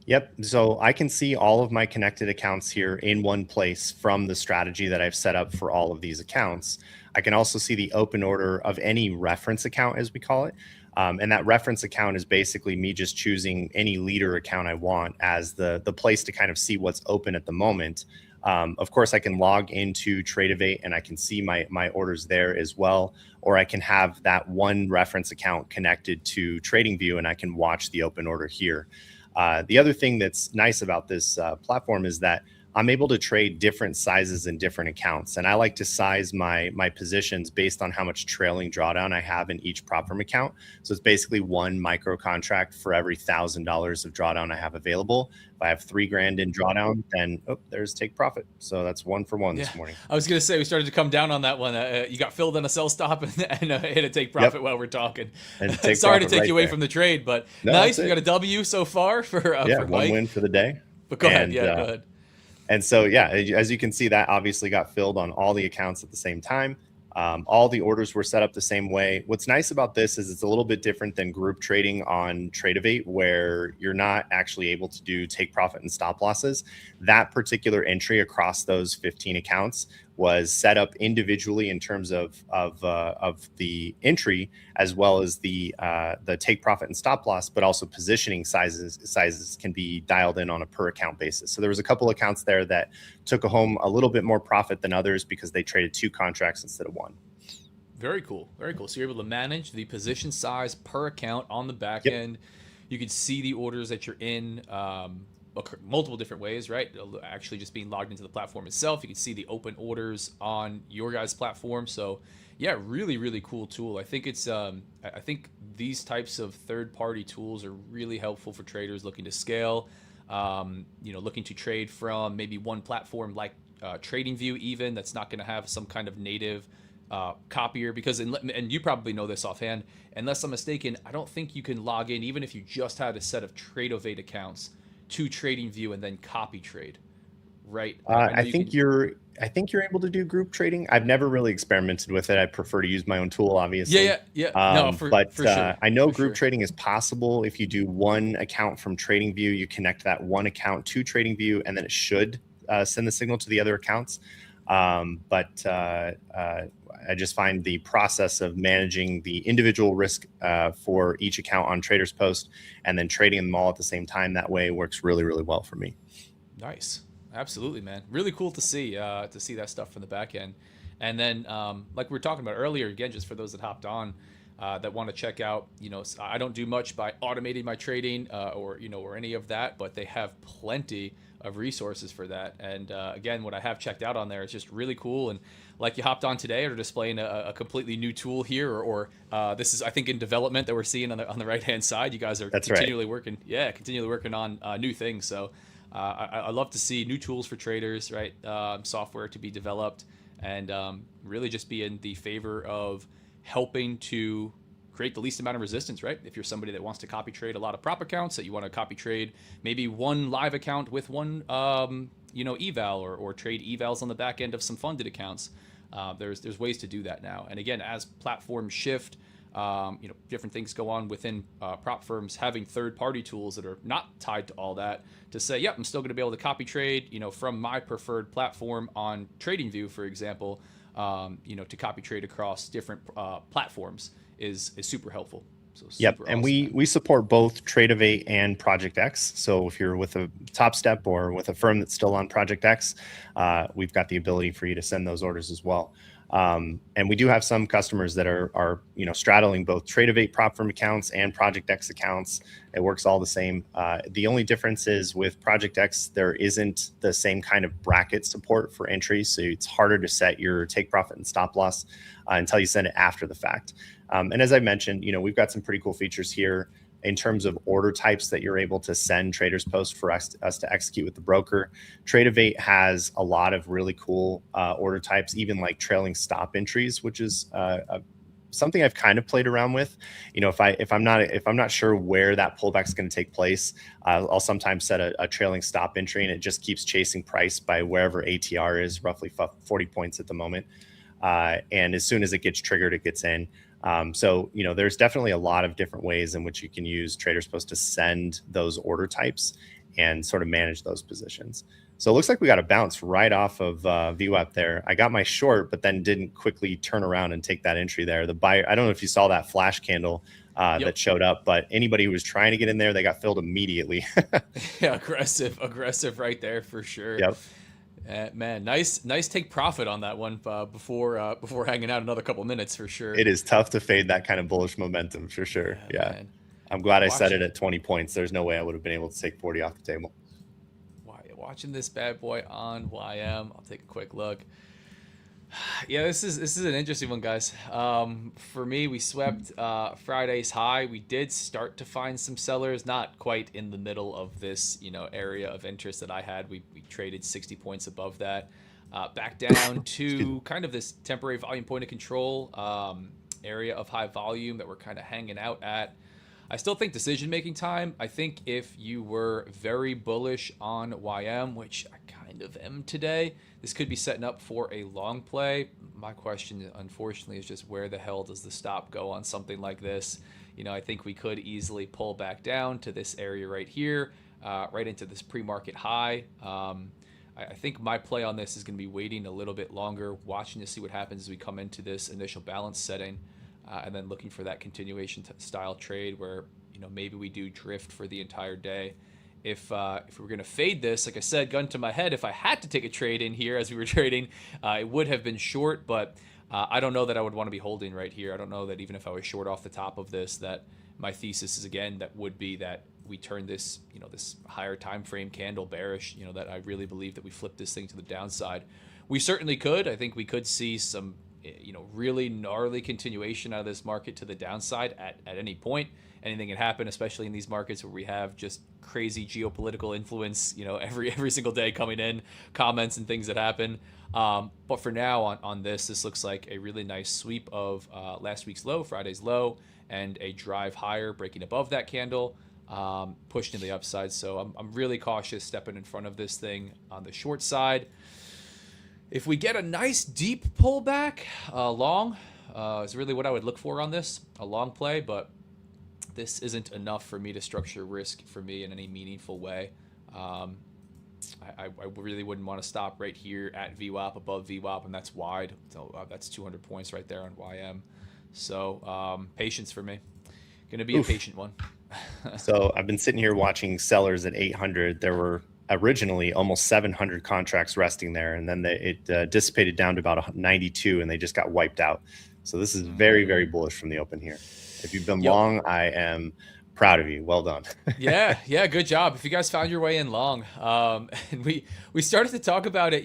Yep. So I can see all of my connected accounts here in one place from the strategy that I've set up for all of these accounts. I can also see the open order of any reference account, as we call it. And that reference account is basically me just choosing any leader account I want as the place to kind of see what's open at the moment. Of course, I can log into Tradeovate and I can see my orders there as well, or I can have that one reference account connected to TradingView and I can watch the open order here. The other thing that's nice about this platform is that I'm able to trade different sizes in different accounts. And I like to size my positions based on how much trailing drawdown I have in each prop firm account. So it's basically one micro contract for every $1,000 of drawdown I have available. If I have $3,000 in drawdown, then there's take profit. So that's 1 for 1 this morning. I was going to say, we started to come down on that one. You got filled on a sell stop and hit a take profit while we're talking. Sorry to take you away from the trade, but nice. We got a W so far for one Mike. Win for the day. But go ahead. Go ahead. And so, as you can see, that obviously got filled on all the accounts at the same time. All the orders were set up the same way. What's nice about this is it's a little bit different than group trading on Tradeovate, where you're not actually able to do take profit and stop losses. That particular entry across those 15 accounts was set up individually in terms of the entry, as well as the take profit and stop loss, but also positioning sizes can be dialed in on a per account basis. So there was a couple accounts there that took home a little bit more profit than others because they traded 2 contracts instead of 1. Very cool. Very cool. So you're able to manage the position size per account on the back end. You can see the orders that you're in multiple different ways, right? Actually just being logged into the platform itself. You can see the open orders on your guys' platform. So yeah, really, really cool tool. I think it's I think these types of third-party tools are really helpful for traders looking to scale, looking to trade from maybe one platform like TradingView even, that's not going to have some kind of native copier, because and you probably know this offhand, unless I'm mistaken, I don't think you can log in even if you just had a set of TradeOvate accounts to TradingView and then copy trade, right? I know I you think can. you're able to do group trading. I've never really experimented with it. I prefer to use my own tool, Yeah, obviously. yeah, yeah. No, But for sure, I know for group sure. trading is possible if you do one account from TradingView. You connect that one account to TradingView, and then it should send the signal to the other accounts. But I just find the process of managing the individual risk for each account on TradersPost and then trading them all at the same time that way works really, really well for me. Nice. Absolutely, man. Really cool to see that stuff from the back end. And then, like we were talking about earlier, again, just for those that hopped on, that want to check out, I don't do much by automating my trading or any of that, but they have plenty of resources for that. And again, what I have checked out on there is just really cool. And like you hopped on today, or displaying a completely new tool here, or this is, I think, in development that we're seeing on the right hand side. You guys are That's right. continually working on new things. So. I love to see new tools for traders, right? Software to be developed, and really just be in the favor of helping to create the least amount of resistance, right? If you're somebody that wants to copy trade a lot of prop accounts, that you want to copy trade maybe one live account with one, eval, or trade evals on the back end of some funded accounts. There's ways to do that now. And again, as platforms shift, different things go on within prop firms, having third-party tools that are not tied to all that to say, yep, I'm still going to be able to copy trade, from my preferred platform on TradingView, for example, to copy trade across different platforms is super helpful. So Yep, super and awesome. we support both TradeOvate and Project X. So if you're with a Top Step or with a firm that's still on Project X, we've got the ability for you to send those orders as well. And we do have some customers that are straddling both TradeOvate prop firm accounts and Project X accounts. It works all the same. The only difference is with Project X, there isn't the same kind of bracket support for entries, so it's harder to set your take profit and stop loss until you send it after the fact. And as I mentioned, we've got some pretty cool features here in terms of order types that you're able to send TradersPost for us to execute with the broker. TradeOvate has a lot of really cool order types, even like trailing stop entries, which is something I've kind of played around with. If I'm not sure where that pullback is going to take place, I'll sometimes set a trailing stop entry, and it just keeps chasing price by wherever ATR is, roughly 40 points at the moment. And as soon as it gets triggered, it gets in. So there's definitely a lot of different ways in which you can use TraderSpost to send those order types and sort of manage those positions. So it looks like we got a bounce right off of VWAP there. I got my short, but then didn't quickly turn around and take that entry there. The buyer, I don't know if you saw that flash candle that showed up, but anybody who was trying to get in there, they got filled immediately. Yeah, aggressive right there for sure. Yep. Man, nice take profit on that one before hanging out another couple minutes for sure. It is tough to fade that kind of bullish momentum for sure. Yeah. Man. I'm glad I set Watching it at 20 points. There's no way I would have been able to take 40 off the table. watching this bad boy on YM. I'll take a quick look. Yeah, this is an interesting one, guys. For me, we swept Friday's high. We did start to find some sellers, not quite in the middle of this area of interest that I had. We traded 60 points above that, back down to kind of this temporary volume point of control area of high volume that we're kind of hanging out at. I still think decision making time. I think if you were very bullish on YM, which I kind of am today, this could be setting up for a long play. My question, unfortunately, is just where the hell does the stop go on something like this? I think we could easily pull back down to this area right here, right into this pre-market high. I think my play on this is going to be waiting a little bit longer, watching to see what happens as we come into this initial balance setting. And then looking for that continuation style trade where maybe we do drift for the entire day. If we were going to fade this, like I said, gun to my head, if I had to take a trade in here as we were trading, it would have been short. But I don't know that I would want to be holding right here. I don't know that even if I was short off the top of this, that my thesis is again that would be that we turn this this higher time frame candle bearish. That I really believe that we flip this thing to the downside. We certainly could. I think we could see some really gnarly continuation out of this market to the downside at any point. Anything can happen, especially in these markets where we have just crazy geopolitical influence, every single day coming in, comments and things that happen. But for now, on this looks like a really nice sweep of last week's low, Friday's low, and a drive higher, breaking above that candle, pushed into the upside. So I'm really cautious stepping in front of this thing on the short side. If we get a nice deep pullback, long is really what I would look for on this, a long play, but this isn't enough for me to structure risk for me in any meaningful way. I really wouldn't want to stop right here at VWAP, above VWAP, and that's wide. So that's 200 points right there on YM. So patience for me. Going to be a patient one. So I've been sitting here watching sellers at 800. There were originally almost 700 contracts resting there, and then it dissipated down to about 92, and they just got wiped out. So this is very, very bullish from the open here. If you've been long, I am proud of you. Well done. Yeah, good job. If you guys found your way in long, and we started to talk about it,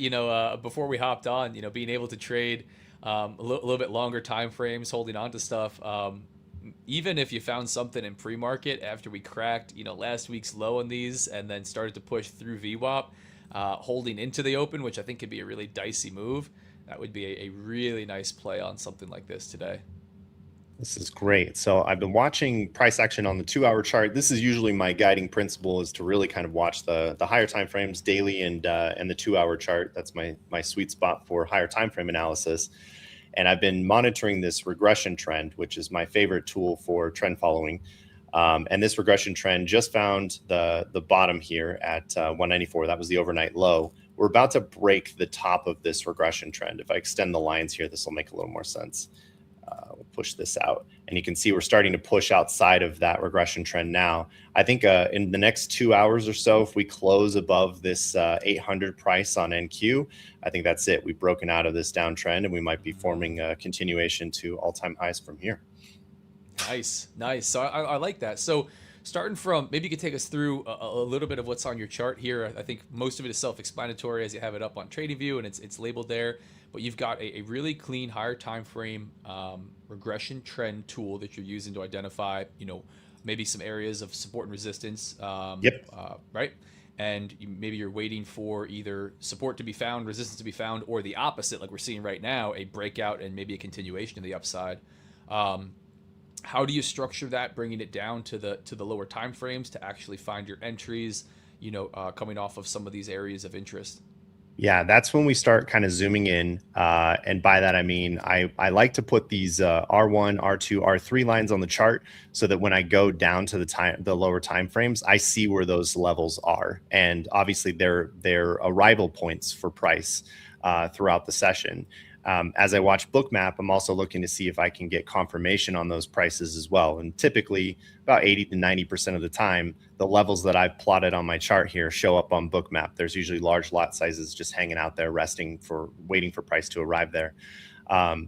before we hopped on, being able to trade a little bit longer time frames, holding on to stuff. Even if you found something in pre-market after we cracked, last week's low on these and then started to push through VWAP, holding into the open, which I think could be a really dicey move, that would be a really nice play on something like this today. This is great. So I've been watching price action on the 2-hour chart. This is usually my guiding principle, is to really kind of watch the higher time frames daily and the 2-hour chart. That's my sweet spot for higher time frame analysis. And I've been monitoring this regression trend, which is my favorite tool for trend following. And this regression trend just found the bottom here at 194. That was the overnight low. We're about to break the top of this regression trend. If I extend the lines here, this will make a little more sense. We'll push this out, and you can see we're starting to push outside of that regression trend now. I think in the next 2 hours or so, if we close above this 800 price on NQ, I think that's it. We've broken out of this downtrend, and we might be forming a continuation to all-time highs from here. Nice. So I like that. So starting from, maybe you could take us through a little bit of what's on your chart here. I think most of it is self-explanatory as you have it up on TradingView, and it's labeled there. But you've got a really clean higher time frame regression trend tool that you're using to identify, maybe some areas of support and resistance. Right. And maybe you're waiting for either support to be found, resistance to be found, or the opposite, like we're seeing right now, a breakout and maybe a continuation of the upside. How do you structure that, bringing it down to the lower time frames to actually find your entries, coming off of some of these areas of interest? Yeah, that's when we start kind of zooming in. And by that, I mean, I like to put these R1, R2, R3 lines on the chart so that when I go down to the lower time frames, I see where those levels are. And obviously they're arrival points for price throughout the session. As I watch Bookmap, I'm also looking to see if I can get confirmation on those prices as well. And typically about 80 to 90% of the time, the levels that I've plotted on my chart here show up on Bookmap. There's usually large lot sizes just hanging out there, waiting for price to arrive there.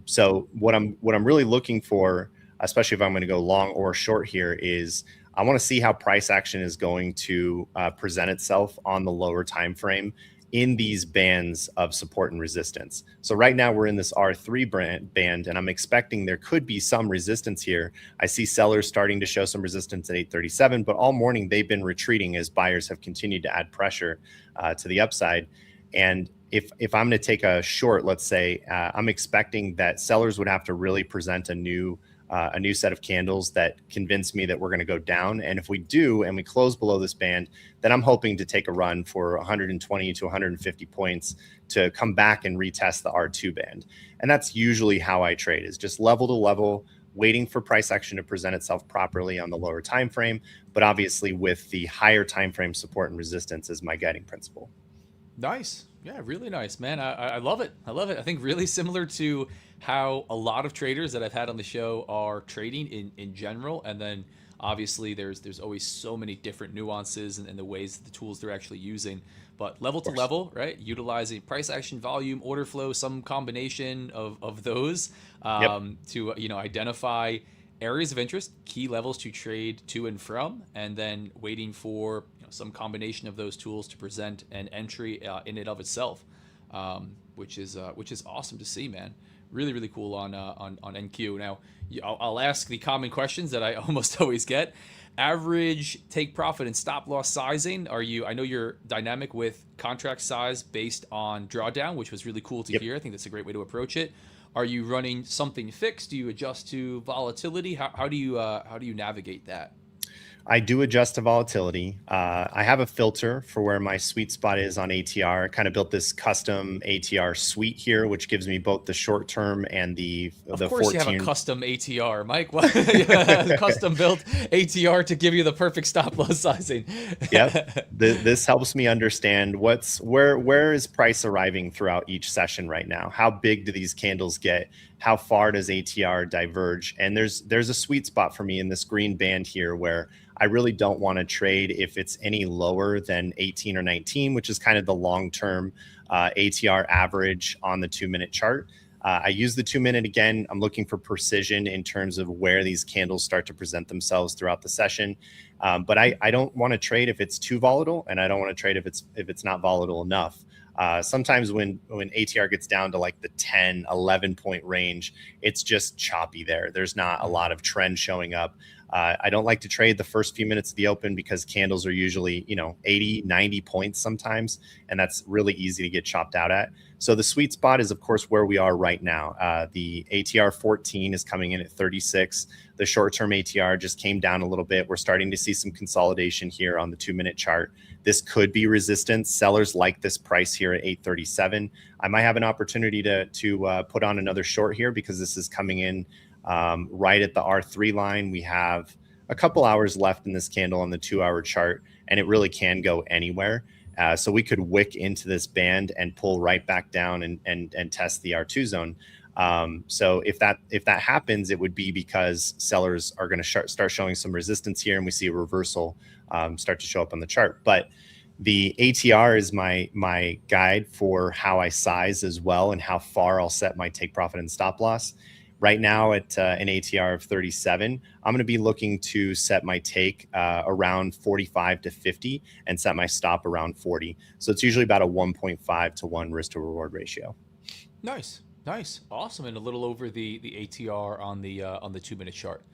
So what I'm really looking for, especially if I'm going to go long or short here, is I want to see how price action is going to present itself on the lower time frame in these bands of support and resistance. So right now we're in this R3 band, and I'm expecting there could be some resistance here. I see sellers starting to show some resistance at 837, but all morning they've been retreating as buyers have continued to add pressure to the upside. And if I'm going to take a short, let's say, I'm expecting that sellers would have to really present a new set of candles that convince me that we're going to go down. And if we do, and we close below this band, then I'm hoping to take a run for 120 to 150 points to come back and retest the R2 band. And that's usually how I trade, is just level to level, waiting for price action to present itself properly on the lower time frame, but obviously with the higher time frame support and resistance as my guiding principle. Nice. Yeah, really nice, man. I love it. I love it. I think really similar to how a lot of traders that I've had on the show are trading in general. And then obviously there's always so many different nuances and the ways the tools they're actually using. But level to level, right? Utilizing price action, volume, order flow, some combination of those to identify areas of interest, key levels to trade to and from, and then waiting for some combination of those tools to present an entry in and of itself. which is awesome to see, man. Really, really cool on NQ. Now, I'll ask the common questions that I almost always get. Average take profit and stop loss sizing. I know you're dynamic with contract size based on drawdown, which was really cool to Yep. hear. I think that's a great way to approach it. Are you running something fixed? Do you adjust to volatility? How do you navigate that? I do adjust to volatility. I have a filter for where my sweet spot is on ATR. I kind of built this custom ATR suite here, which gives me both the short term and the Of the course, you 14. have a custom ATR, Mike. What? Custom built ATR to give you the perfect stop loss sizing. Yep. This helps me understand where is price arriving throughout each session right now. How big do these candles get? How far does ATR diverge? And there's a sweet spot for me in this green band here where I really don't want to trade if it's any lower than 18 or 19, which is kind of the long-term ATR average on the 2-minute chart. I use the 2-minute again. I'm looking for precision in terms of where these candles start to present themselves throughout the session. But I don't want to trade if it's too volatile, and I don't want to trade if it's not volatile enough. Sometimes when ATR gets down to like the 10, 11 point range, it's just choppy there. There's not a lot of trend showing up. I don't like to trade the first few minutes of the open because candles are usually, 80, 90 points sometimes, and that's really easy to get chopped out at. So the sweet spot is, of course, where we are right now. The ATR 14 is coming in at 36. The short-term ATR just came down a little bit. We're starting to see some consolidation here on the 2-minute chart. This could be resistance. Sellers like this price here at 837. I might have an opportunity to put on another short here because this is coming in right at the R3 line. We have a couple hours left in this candle on the 2-hour chart, and it really can go anywhere. So we could wick into this band and pull right back down and test the R2 zone. So if that happens, it would be because sellers are going to start showing some resistance here, and we see a reversal start to show up on the chart. But the ATR is my guide for how I size as well and how far I'll set my take profit and stop loss. Right now at an ATR of 37, I'm going to be looking to set my take around 45 to 50 and set my stop around 40. So it's usually about a 1.5 to 1 risk to reward ratio. Nice, awesome, and a little over the ATR on the 2-minute chart.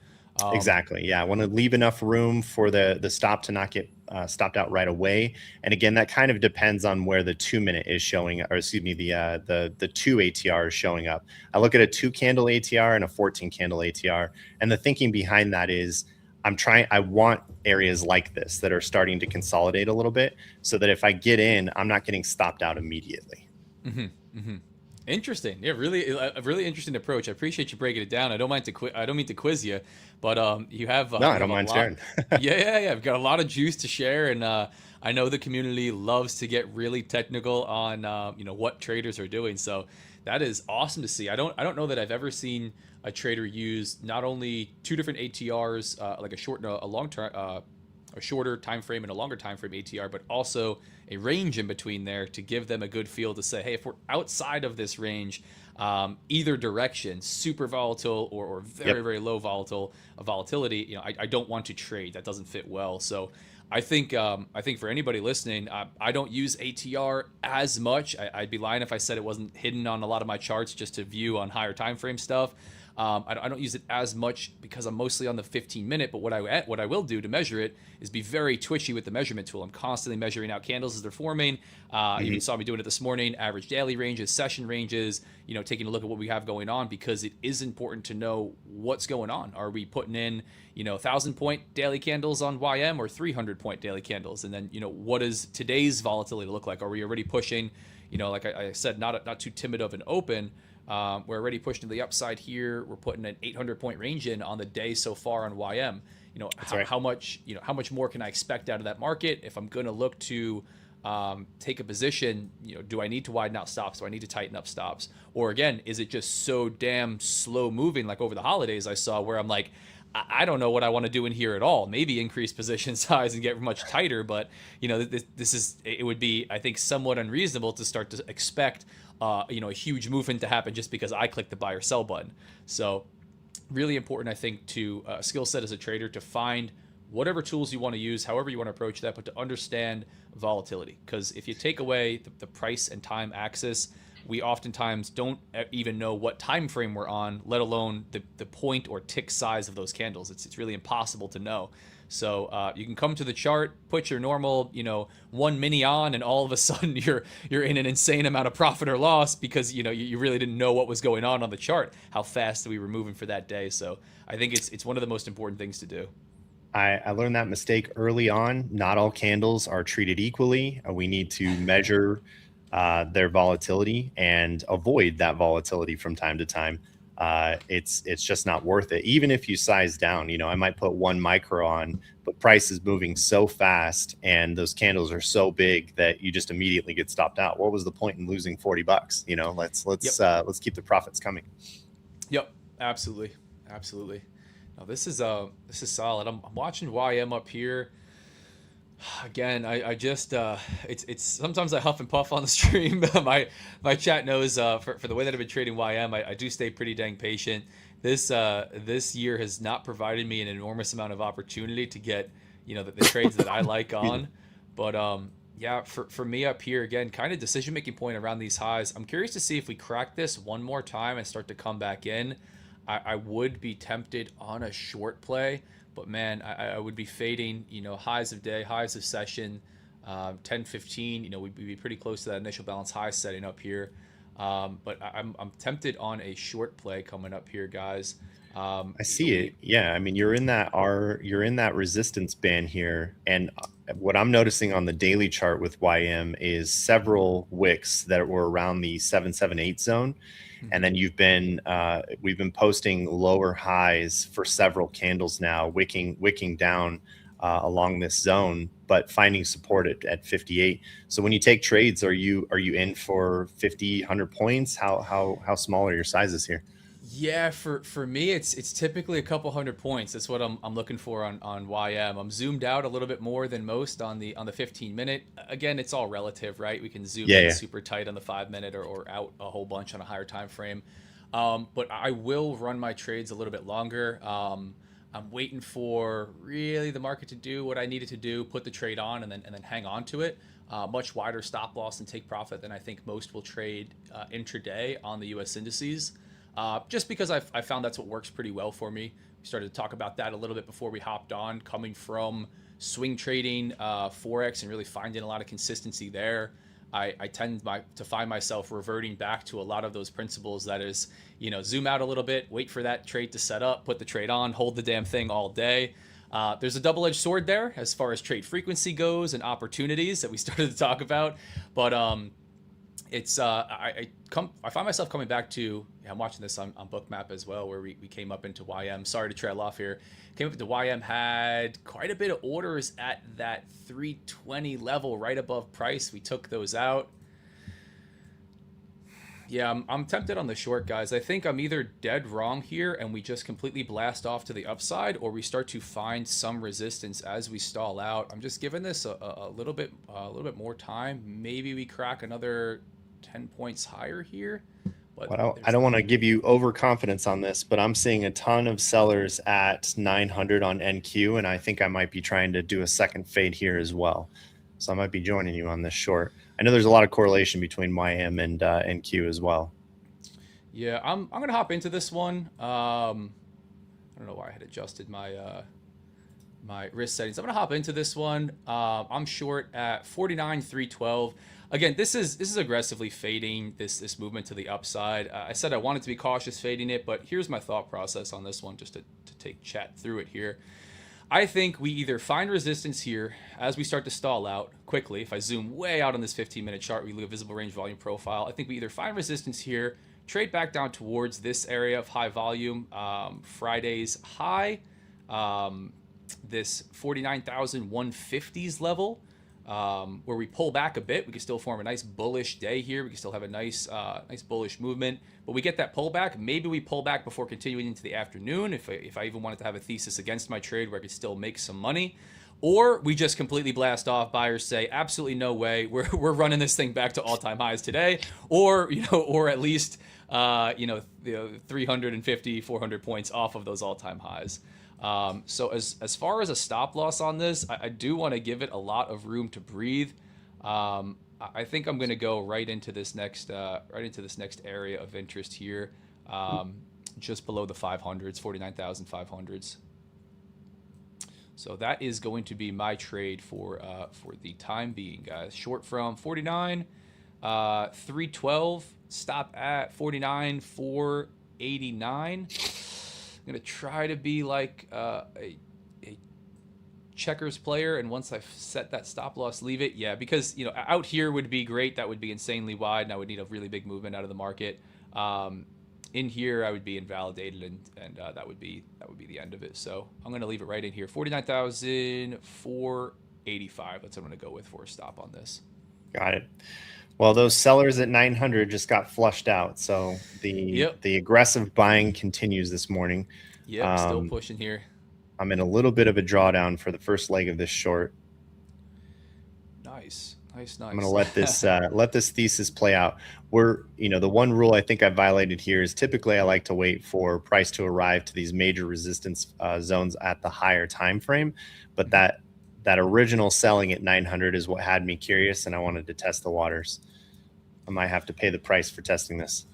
Exactly. Yeah. I want to leave enough room for the stop to not get stopped out right away. And again, that kind of depends on where the 2-minute is showing, or excuse me, the 2 ATR is showing up. I look at a 2-candle ATR and a 14-candle ATR. And the thinking behind that is I want areas like this that are starting to consolidate a little bit so that if I get in, I'm not getting stopped out immediately. Mm-hmm, mm-hmm. Interesting. Yeah, really, a really interesting approach. I appreciate you breaking it down. I don't mean to quiz you, but you have No, I don't mind sharing. yeah. I've got a lot of juice to share, and I know the community loves to get really technical on what traders are doing. So that is awesome to see. I don't know that I've ever seen a trader use not only 2 different ATRs, like a short and a long term. A shorter time frame and a longer time frame ATR, but also a range in between there to give them a good feel to say, hey, if we're outside of this range, either direction, super volatile or very, very low volatility, I don't want to trade. That doesn't fit well. So I think for anybody listening, I don't use ATR as much. I'd be lying if I said it wasn't hidden on a lot of my charts just to view on higher time frame stuff. I don't use it as much because I'm mostly on the 15-minute, but what I will do to measure it is be very twitchy with the measurement tool. I'm constantly measuring out candles as they're forming. You even saw me doing it this morning, average daily ranges, session ranges, taking a look at what we have going on, because it is important to know what's going on. Are we putting in, 1,000-point daily candles on YM or 300-point daily candles? And then, what does today's volatility look like? Are we already pushing, like I said, not too timid of an open? We're already pushing to the upside here. We're putting an 800-point range in on the day so far on YM. How much more can I expect out of that market? If I'm going to look to take a position, do I need to widen out stops? Do I need to tighten up stops? Or again, is it just so damn slow moving like over the holidays I saw where I'm like, I don't know what I want to do in here at all. Maybe increase position size and get much tighter, but it would be, I think, somewhat unreasonable to start to expect a huge movement to happen just because I click the buy or sell button. So really important, I think, to a skill set as a trader to find whatever tools you want to use, however you want to approach that, but to understand volatility. Because if you take away the price and time axis, we oftentimes don't even know what time frame we're on, let alone the point or tick size of those candles. It's really impossible to know. So you can come to the chart, put your normal, 1 mini on, and all of a sudden you're in an insane amount of profit or loss because you really didn't know what was going on the chart, how fast we were moving for that day. So I think it's one of the most important things to do. I learned that mistake early on. Not all candles are treated equally. We need to measure their volatility and avoid that volatility from time to time. It's just not worth it. Even if you size down, I might put 1 micro on, but price is moving so fast and those candles are so big that you just immediately get stopped out. What was the point in losing $40? Let's keep the profits coming. Yep, absolutely, absolutely. Now this is solid. I'm watching YM up here. Again, I just it's sometimes I huff and puff on the stream. my chat knows for the way that I've been trading YM, I do stay pretty dang patient. This year has not provided me an enormous amount of opportunity to get the trades that I like on, but yeah, for me up here again, kind of decision making point around these highs. I'm curious to see if we crack this one more time and start to come back in. I would be tempted on a short play. But man, I would be fading, highs of day, highs of session, 10, 15, we'd be pretty close to that initial balance high setting up here. But I'm tempted on a short play coming up here, guys. I see it. Yeah. I mean, you're in that resistance band here. And what I'm noticing on the daily chart with YM is several wicks that were around the 778 zone. And then we've been posting lower highs for several candles now, wicking down along this zone, but finding support at 58. So when you take trades, are you in for 50, 100 points? How small are your sizes here? Yeah, for me, it's typically a couple hundred points. That's what I'm looking for on YM. I'm zoomed out a little bit more than most on the 15-minute. Again, it's all relative, right? We can zoom in super tight on the 5-minute or out a whole bunch on a higher time frame. But I will run my trades a little bit longer. I'm waiting for really the market to do what I need it to do, put the trade on, and then hang on to it. Much wider stop loss and take profit than I think most will trade intraday on the U.S. indices. Just because I found that's what works pretty well for me. We started to talk about that a little bit before we hopped on, coming from swing trading, Forex, and really finding a lot of consistency there. I tend to find myself reverting back to a lot of those principles. That is, zoom out a little bit, wait for that trade to set up, put the trade on, hold the damn thing all day. There's a double-edged sword there as far as trade frequency goes and opportunities that we started to talk about. But it's I find myself coming back to, I'm watching this on Bookmap as well, where we came up into YM. Sorry to trail off here. Came up into YM, had quite a bit of orders at that 320 level right above price. We took those out. Yeah, I'm tempted on the short, guys. I think I'm either dead wrong here and we just completely blast off to the upside, or we start to find some resistance as we stall out. I'm just giving this a little bit more time. Maybe we crack another 10 points higher here. But well, I don't want to give you overconfidence on this, but I'm seeing a ton of sellers at 900 on NQ, and I think I might be trying to do a second fade here as well. So I might be joining you on this short. I know there's a lot of correlation between YM and NQ as well. Yeah, I'm gonna hop into this one. I don't know why I had adjusted my my risk settings. I'm gonna hop into this one. I'm short at 49,312. Again, this is aggressively fading this movement to the upside. I said I wanted to be cautious fading it, but here's my thought process on this one, just to take chat through it here. I think we either find resistance here as we start to stall out quickly. If I zoom way out on this 15-minute chart, we leave a visible range volume profile. I think we either find resistance here, trade back down towards this area of high volume, Friday's high, this 49,150s level, where we pull back a bit. We can still form a nice bullish day here. We can still have a nice bullish movement, but we get that pullback. Maybe we pull back before continuing into the afternoon if I even wanted to have a thesis against my trade where I could still make some money. Or we just completely blast off. Buyers say, absolutely no way. We're running this thing back to all-time highs today, or or at least 350, 400 points off of those all-time highs. So as far as a stop loss on this, I do want to give it a lot of room to breathe. I think I'm going to go right into this next area of interest here, um, just below the 500s, 49,500s. So that is going to be my trade for the time being, guys. Short from 49, 312. Stop at 49, 489. I'm gonna try to be like a checkers player, and once I've set that stop loss, leave it. Yeah, because out here would be great. That would be insanely wide, and I would need a really big movement out of the market. Um, in here, I would be invalidated, and that would be the end of it. So I'm gonna leave it right in here. 49,485. That's what I'm gonna go with for a stop on this. Got it. Well, those sellers at 900 just got flushed out, so Yep. the aggressive buying continues this morning. Yep. Still pushing here. I'm in a little bit of a drawdown for the first leg of this short. Nice. I'm going to let this thesis play out. The one rule I think I violated here is typically I like to wait for price to arrive to these major resistance zones at the higher time frame, but that original selling at 900 is what had me curious, and I wanted to test the waters. I might have to pay the price for testing this.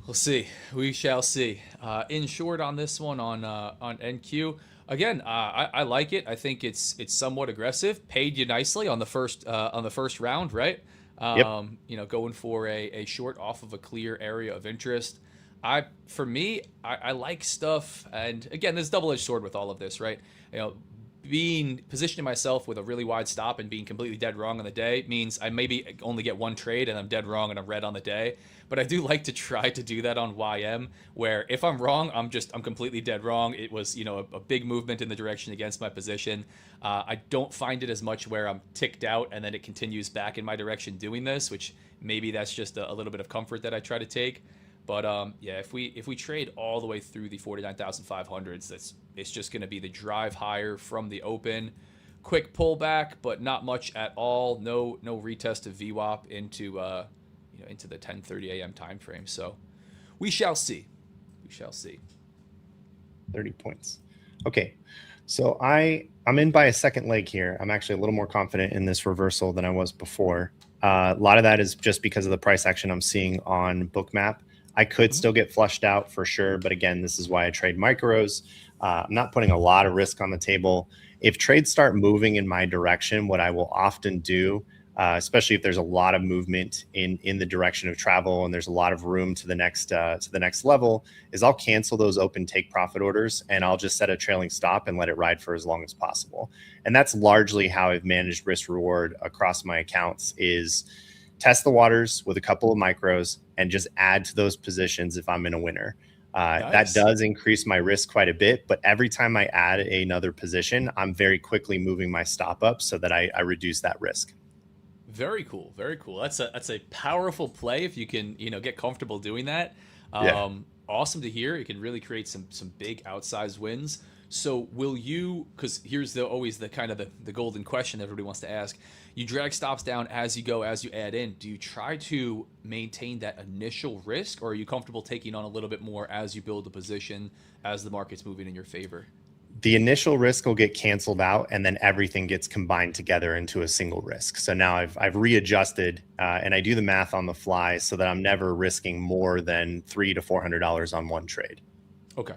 We'll see. We shall see. In short on this one on NQ. Again, I like it. I think it's somewhat aggressive. Paid you nicely on the first round, right? Yep. Going for a short off of a clear area of interest. For me, I like stuff, and again, there's double-edged sword with all of this, right? Positioning myself with a really wide stop and being completely dead wrong on the day means I maybe only get one trade and I'm dead wrong and I'm red on the day. But I do like to try to do that on YM, where if I'm wrong, I'm completely dead wrong. It was a big movement in the direction against my position. I don't find it as much where I'm ticked out and then it continues back in my direction doing this, which maybe that's just a little bit of comfort that I try to take. But yeah, if we trade all the way through the 49,500s, it's just going to be the drive higher from the open, quick pullback, but not much at all. No retest of VWAP into the 10:30 a.m. time frame. So we shall see. 30 points. Okay, so I'm in by a second leg here. I'm actually a little more confident in this reversal than I was before. A lot of that is just because of the price action I'm seeing on Bookmap. I could still get flushed out for sure, but again, this is why I trade micros. I'm not putting a lot of risk on the table. If trades start moving in my direction, what I will often do, especially if there's a lot of movement in the direction of travel and there's a lot of room to the next level, is I'll cancel those open take profit orders and I'll just set a trailing stop and let it ride for as long as possible. And that's largely how I've managed risk reward across my accounts, is test the waters with a couple of micros and just add to those positions if I'm in a winner. Nice. That does increase my risk quite a bit, but every time I add another position, I'm very quickly moving my stop up so that I reduce that risk. Very cool. That's a powerful play if you can get comfortable doing that. Yeah. Awesome to hear. It can really create some big outsized wins. So will you? Because here's always the kind of the golden question everybody wants to ask. You drag stops down as you go, as you add in. Do you try to maintain that initial risk, or are you comfortable taking on a little bit more as you build a position as the market's moving in your favor? The initial risk will get canceled out, and then everything gets combined together into a single risk. So now I've readjusted, and I do the math on the fly so that I'm never risking more than $300 to $400 on one trade. Okay.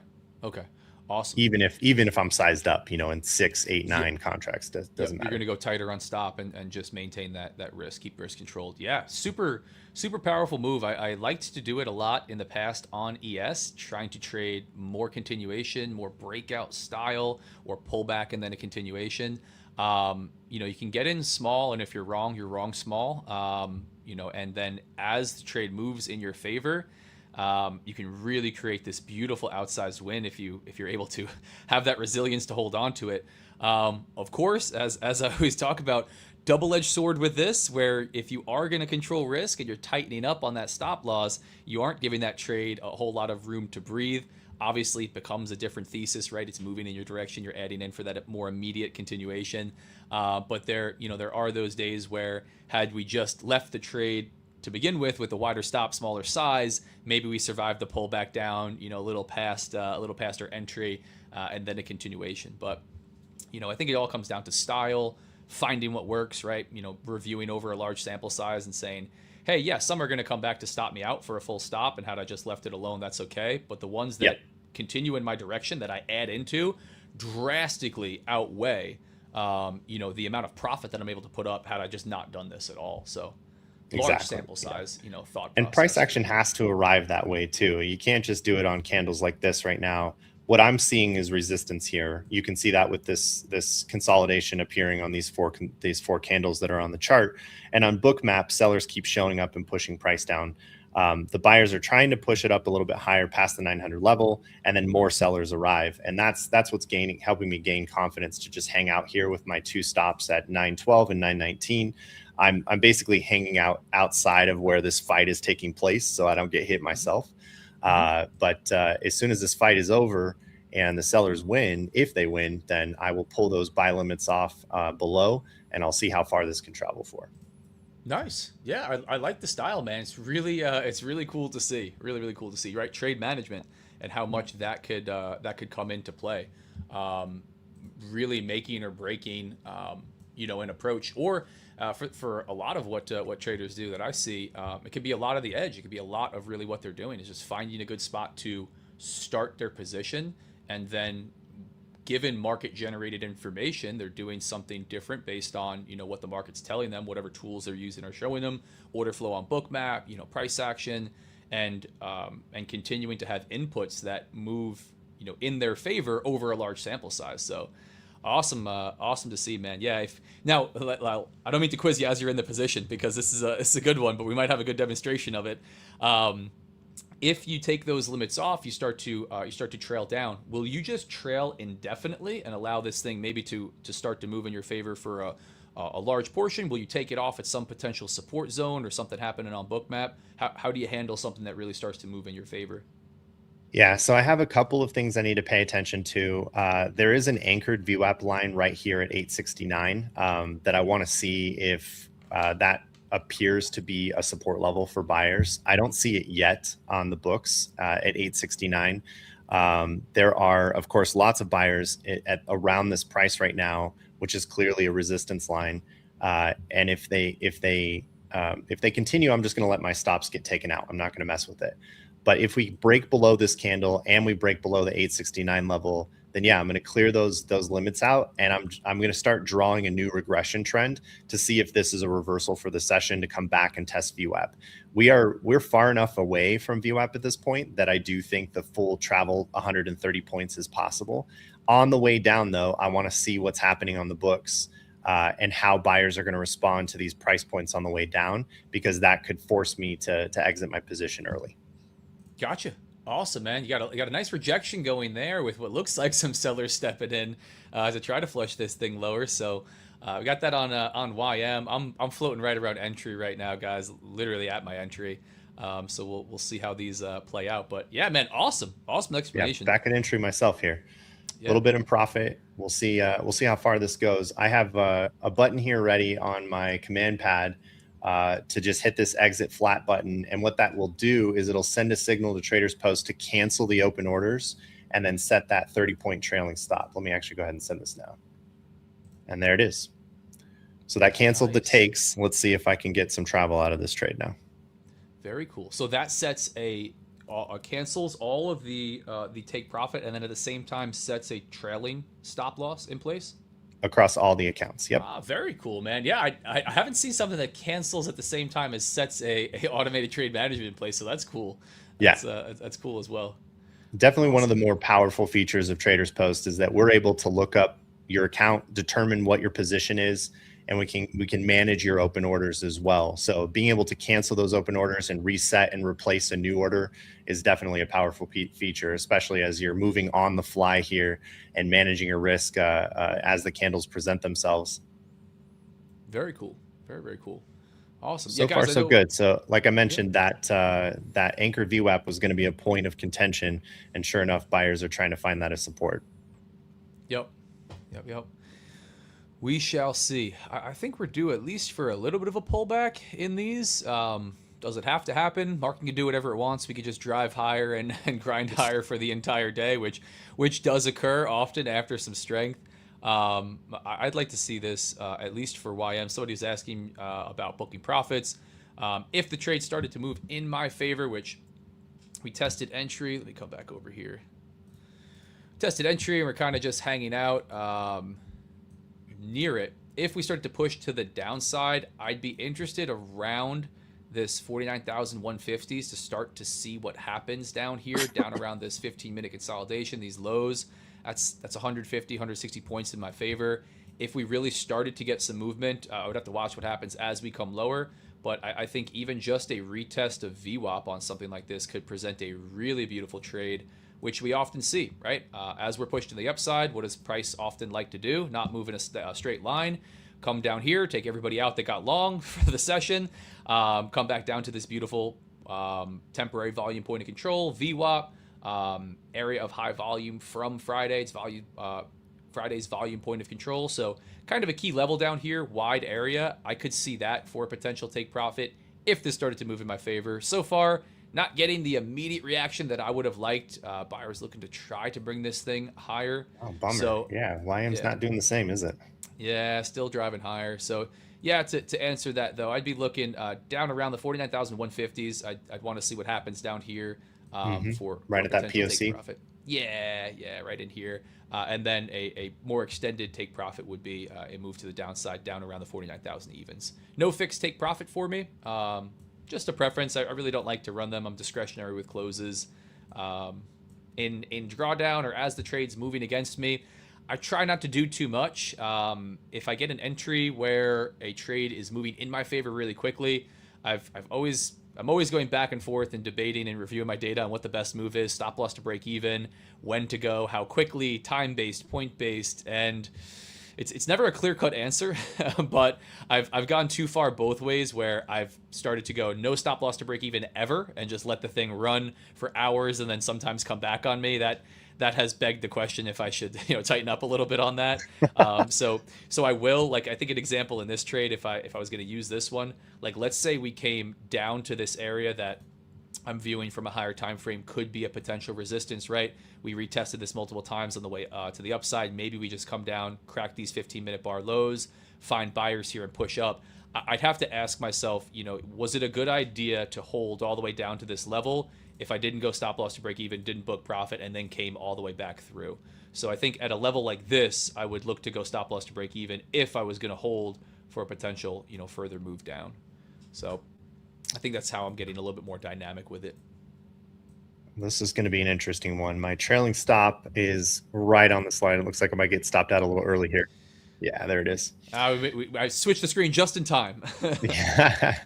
Awesome. Even if I'm sized up, in 6, 8, 9 contracts, doesn't matter. You're going to go tighter on stop and just maintain that risk, keep risk controlled. Yeah, super powerful move. I liked to do it a lot in the past on ES, trying to trade more continuation, more breakout style, or pullback and then a continuation. You can get in small, and if you're wrong small. And then as the trade moves in your favor, you can really create this beautiful outsized win if you're able to have that resilience to hold on to it. Of course, as I always talk about, double-edged sword with this, where if you are going to control risk and you're tightening up on that stop loss, you aren't giving that trade a whole lot of room to breathe. Obviously, it becomes a different thesis, right? It's moving in your direction. You're adding in for that more immediate continuation. But there are those days where, had we just left the trade to begin with a wider stop, smaller size, maybe we survived the pullback down, a little past our entry, and then a continuation. But I think it all comes down to style, finding what works, right? Reviewing over a large sample size and saying, hey, yeah, some are going to come back to stop me out for a full stop, and had I just left it alone, that's okay. But the ones that Yep. continue in my direction that I add into drastically outweigh, the amount of profit that I'm able to put up had I just not done this at all. So large Exactly. sample size, thought And price process. action has to arrive that way too. You can't just do it on candles like this right now. What I'm seeing is resistance here. You can see that with this consolidation appearing on these four candles that are on the chart. And on Bookmap, sellers keep showing up and pushing price down. The buyers are trying to push it up a little bit higher past the 900 level, and then more sellers arrive. And that's what's helping me gain confidence to just hang out here with my two stops at 912 and 919. I'm basically hanging out outside of where this fight is taking place, so I don't get hit myself. But as soon as this fight is over and the sellers win, if they win, then I will pull those buy limits off below, and I'll see how far this can travel for. Nice. Yeah, I like the style, man. It's really cool to see. Really, really cool to see, right? Trade management and how much that could come into play. Really making or breaking, an approach, or for a lot of what traders do that I see, it could be a lot of the edge. It could be a lot of really what they're doing is just finding a good spot to start their position, and then given market generated information, they're doing something different based on what the market's telling them, whatever tools they're using are showing them, order flow on Bookmap, price action, and continuing to have inputs that move in their favor over a large sample size. So awesome to see, man. Yeah. Now I don't mean to quiz you as you're in the position, because this is a good one, but we might have a good demonstration of it. If you take those limits off, you start to trail down. Will you just trail indefinitely and allow this thing maybe to start to move in your favor for a large portion? Will you take it off at some potential support zone or something happening on Bookmap? How do you handle something that really starts to move in your favor? Yeah, so I have a couple of things I need to pay attention to. There is an anchored VWAP line right here at 869 that I want to see if that appears to be a support level for buyers. I don't see it yet on the books at 869. There are, of course, lots of buyers at around this price right now, which is clearly a resistance line. And if they continue, I'm just going to let my stops get taken out. I'm not going to mess with it. But if we break below this candle and we break below the 869 level, then yeah, I'm going to clear those limits out, and I'm going to start drawing a new regression trend to see if this is a reversal for the session to come back and test VWAP. We're far enough away from VWAP at this point that I do think the full travel 130 points is possible. On the way down, though, I want to see what's happening on the books and how buyers are going to respond to these price points on the way down, because that could force me to exit my position early. Gotcha. Awesome, man. You got a nice rejection going there with what looks like some sellers stepping in to try to flush this thing lower. So we got that on YM. I'm floating right around entry right now, guys. Literally at my entry. So we'll see how these play out. But yeah, man, awesome explanation. Yeah, back at entry myself here. Yeah. A little bit in profit. We'll see how far this goes. I have a button here ready on my command pad to just hit this exit flat button. And what that will do is it'll send a signal to TradersPost to cancel the open orders and then set that 30-point trailing stop. Let me actually go ahead and send this now. And there it is. So that canceled the takes. Let's see if I can get some travel out of this trade now. Very cool. So that sets cancels all of the take profit, and then at the same time sets a trailing stop loss in place across all the accounts. Yep. Very cool, man. Yeah, I haven't seen something that cancels at the same time as sets a automated trade management in place, so that's cool. That's cool as well. Definitely one of the more powerful features of TradersPost is that we're able to look up your account, determine what your position is, and we can manage your open orders as well. So being able to cancel those open orders and reset and replace a new order is definitely a powerful feature, especially as you're moving on the fly here and managing your risk as the candles present themselves. Very cool. Very, very cool. Awesome. So far, so good. So like I mentioned, that anchor VWAP was going to be a point of contention, and sure enough, buyers are trying to find that as support. Yep. We shall see. I think we're due at least for a little bit of a pullback in these. Does it have to happen? Market can do whatever it wants. We could just drive higher and grind higher for the entire day, which does occur often after some strength. I'd like to see this at least for YM. Somebody was asking about booking profits. If the trade started to move in my favor, which we tested entry. Let me come back over here. Tested entry, and we're kind of just hanging out near it. If we started to push to the downside, I'd be interested around this 49,150s to start to see what happens down here, down around this 15-minute consolidation, these lows. That's 150, 160 points in my favor. If we really started to get some movement, I would have to watch what happens as we come lower. But I think even just a retest of VWAP on something like this could present a really beautiful trade, which we often see, right? As we're pushed to the upside, what does price often like to do? Not move in a straight line. Come down here, take everybody out that got long for the session, come back down to this beautiful temporary volume point of control, VWAP, area of high volume from Friday's volume point of control. So kind of a key level down here, wide area. I could see that for a potential take profit if this started to move in my favor. So far, not getting the immediate reaction that I would have liked. Buyers looking to try to bring this thing higher. Oh, bummer. So, yeah, YM's not doing the same, is it? Yeah, still driving higher. So, yeah, to answer that, though, I'd be looking down around the 49,150s. I'd want to see what happens down here for right at that potential POC. take profit. Yeah, right in here. And then a more extended take profit would be a move to the downside down around the 49,000 evens. No fixed take profit for me. Just a preference. I really don't like to run them. I'm discretionary with closes. In drawdown or as the trade's moving against me, I try not to do too much. If I get an entry where a trade is moving in my favor really quickly, I'm always going back and forth and debating and reviewing my data on what the best move is, stop loss to break even, when to go, how quickly, time-based, point-based, and it's never a clear-cut answer, but I've gone too far both ways where I've started to go no stop loss to break even ever and just let the thing run for hours and then sometimes come back on me. That has begged the question if I should tighten up a little bit on that. So I will, like, I think an example in this trade, if I was going to use this one, like, let's say we came down to this area that I'm viewing from a higher time frame could be a potential resistance, right? We retested this multiple times on the way to the upside. Maybe we just come down, crack these 15-minute bar lows, find buyers here and push up. I'd have to ask myself, was it a good idea to hold all the way down to this level if I didn't go stop loss to break even, didn't book profit, and then came all the way back through? So I think at a level like this, I would look to go stop loss to break even if I was going to hold for a potential, further move down. So I think that's how I'm getting a little bit more dynamic with it. This is going to be an interesting one. My trailing stop is right on the slide. It looks like I might get stopped out a little early here. Yeah, there it is. I switched the screen just in time. Yeah.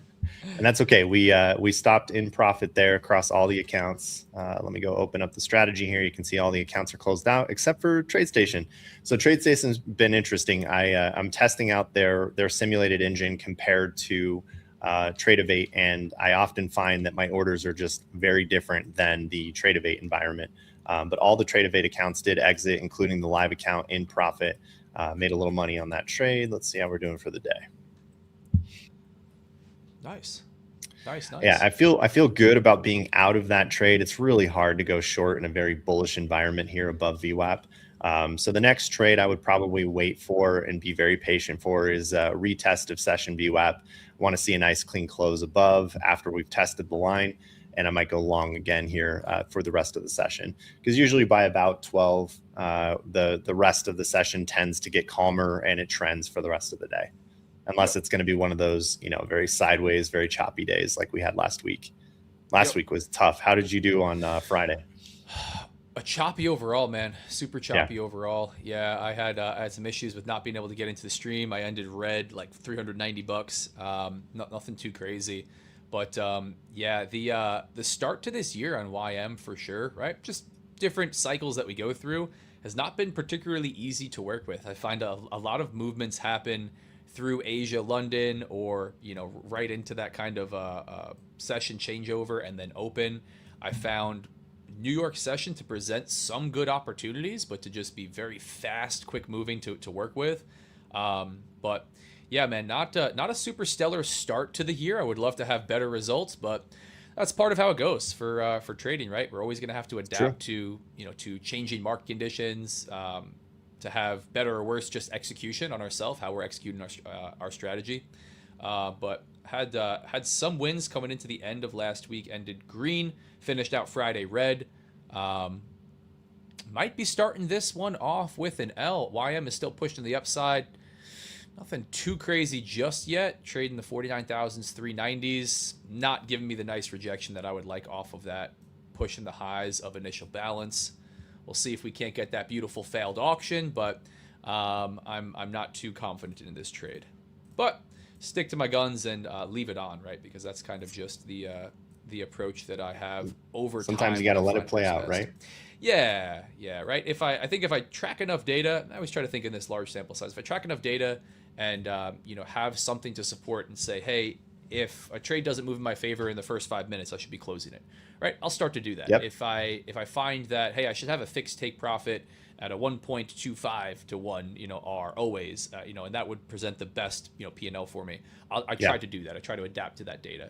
And that's okay. We stopped in profit there across all the accounts. Let me go open up the strategy here. You can see all the accounts are closed out except for TradeStation. So TradeStation's been interesting. I'm testing out their simulated engine compared to Trade-Evate, and I often find that my orders are just very different than the Trade-Evate environment. But all the Trade-Evate accounts did exit, including the live account, in profit. Made a little money on that trade. Let's see how we're doing for the day. Nice. Yeah, I feel good about being out of that trade. It's really hard to go short in a very bullish environment here above VWAP. So the next trade I would probably wait for and be very patient for is a retest of session VWAP. Want to see a nice clean close above after we've tested the line, and I might go long again here for the rest of the session, because usually by about 12, the rest of the session tends to get calmer and it trends for the rest of the day. Unless it's going to be one of those, very sideways, very choppy days like we had last week. Last week was tough. How did you do on Friday? A choppy overall, man. Super choppy overall. Yeah, I had some issues with not being able to get into the stream. I ended red like $390. Nothing too crazy, but the start to this year on YM for sure, right? Just different cycles that we go through has not been particularly easy to work with. I find a lot of movements happen through Asia, London, or right into that kind of session changeover and then open. I found New York session to present some good opportunities, but to just be very fast, quick moving to work with. But yeah, man, not a super stellar start to the year. I would love to have better results, but that's part of how it goes for trading, right? We're always going to have to adapt to changing market conditions. to have better or worse just execution on ourselves, how we're executing our strategy. But had some wins coming into the end of last week. Ended green, finished out Friday red. Might be starting this one off with an L. YM is still pushed to the upside. Nothing too crazy just yet. Trading the 49,000s, 390s. Not giving me the nice rejection that I would like off of that. Pushing the highs of initial balance. We'll see if we can't get that beautiful failed auction, but I'm not too confident in this trade. But stick to my guns and leave it on, right? Because that's kind of just the approach that I have over time. Sometimes you got to let it play out, right? Yeah, right. I think if I track enough data, I always try to think in this large sample size. If I track enough data and have something to support and say, hey, if a trade doesn't move in my favor in the first 5 minutes, I should be closing it. Right? I'll start to do that. Yep. If I find that, hey, I should have a fixed take profit at a 1.25 to 1, R always, and that would present the best, P&L for me. I try to do that. I try to adapt to that data.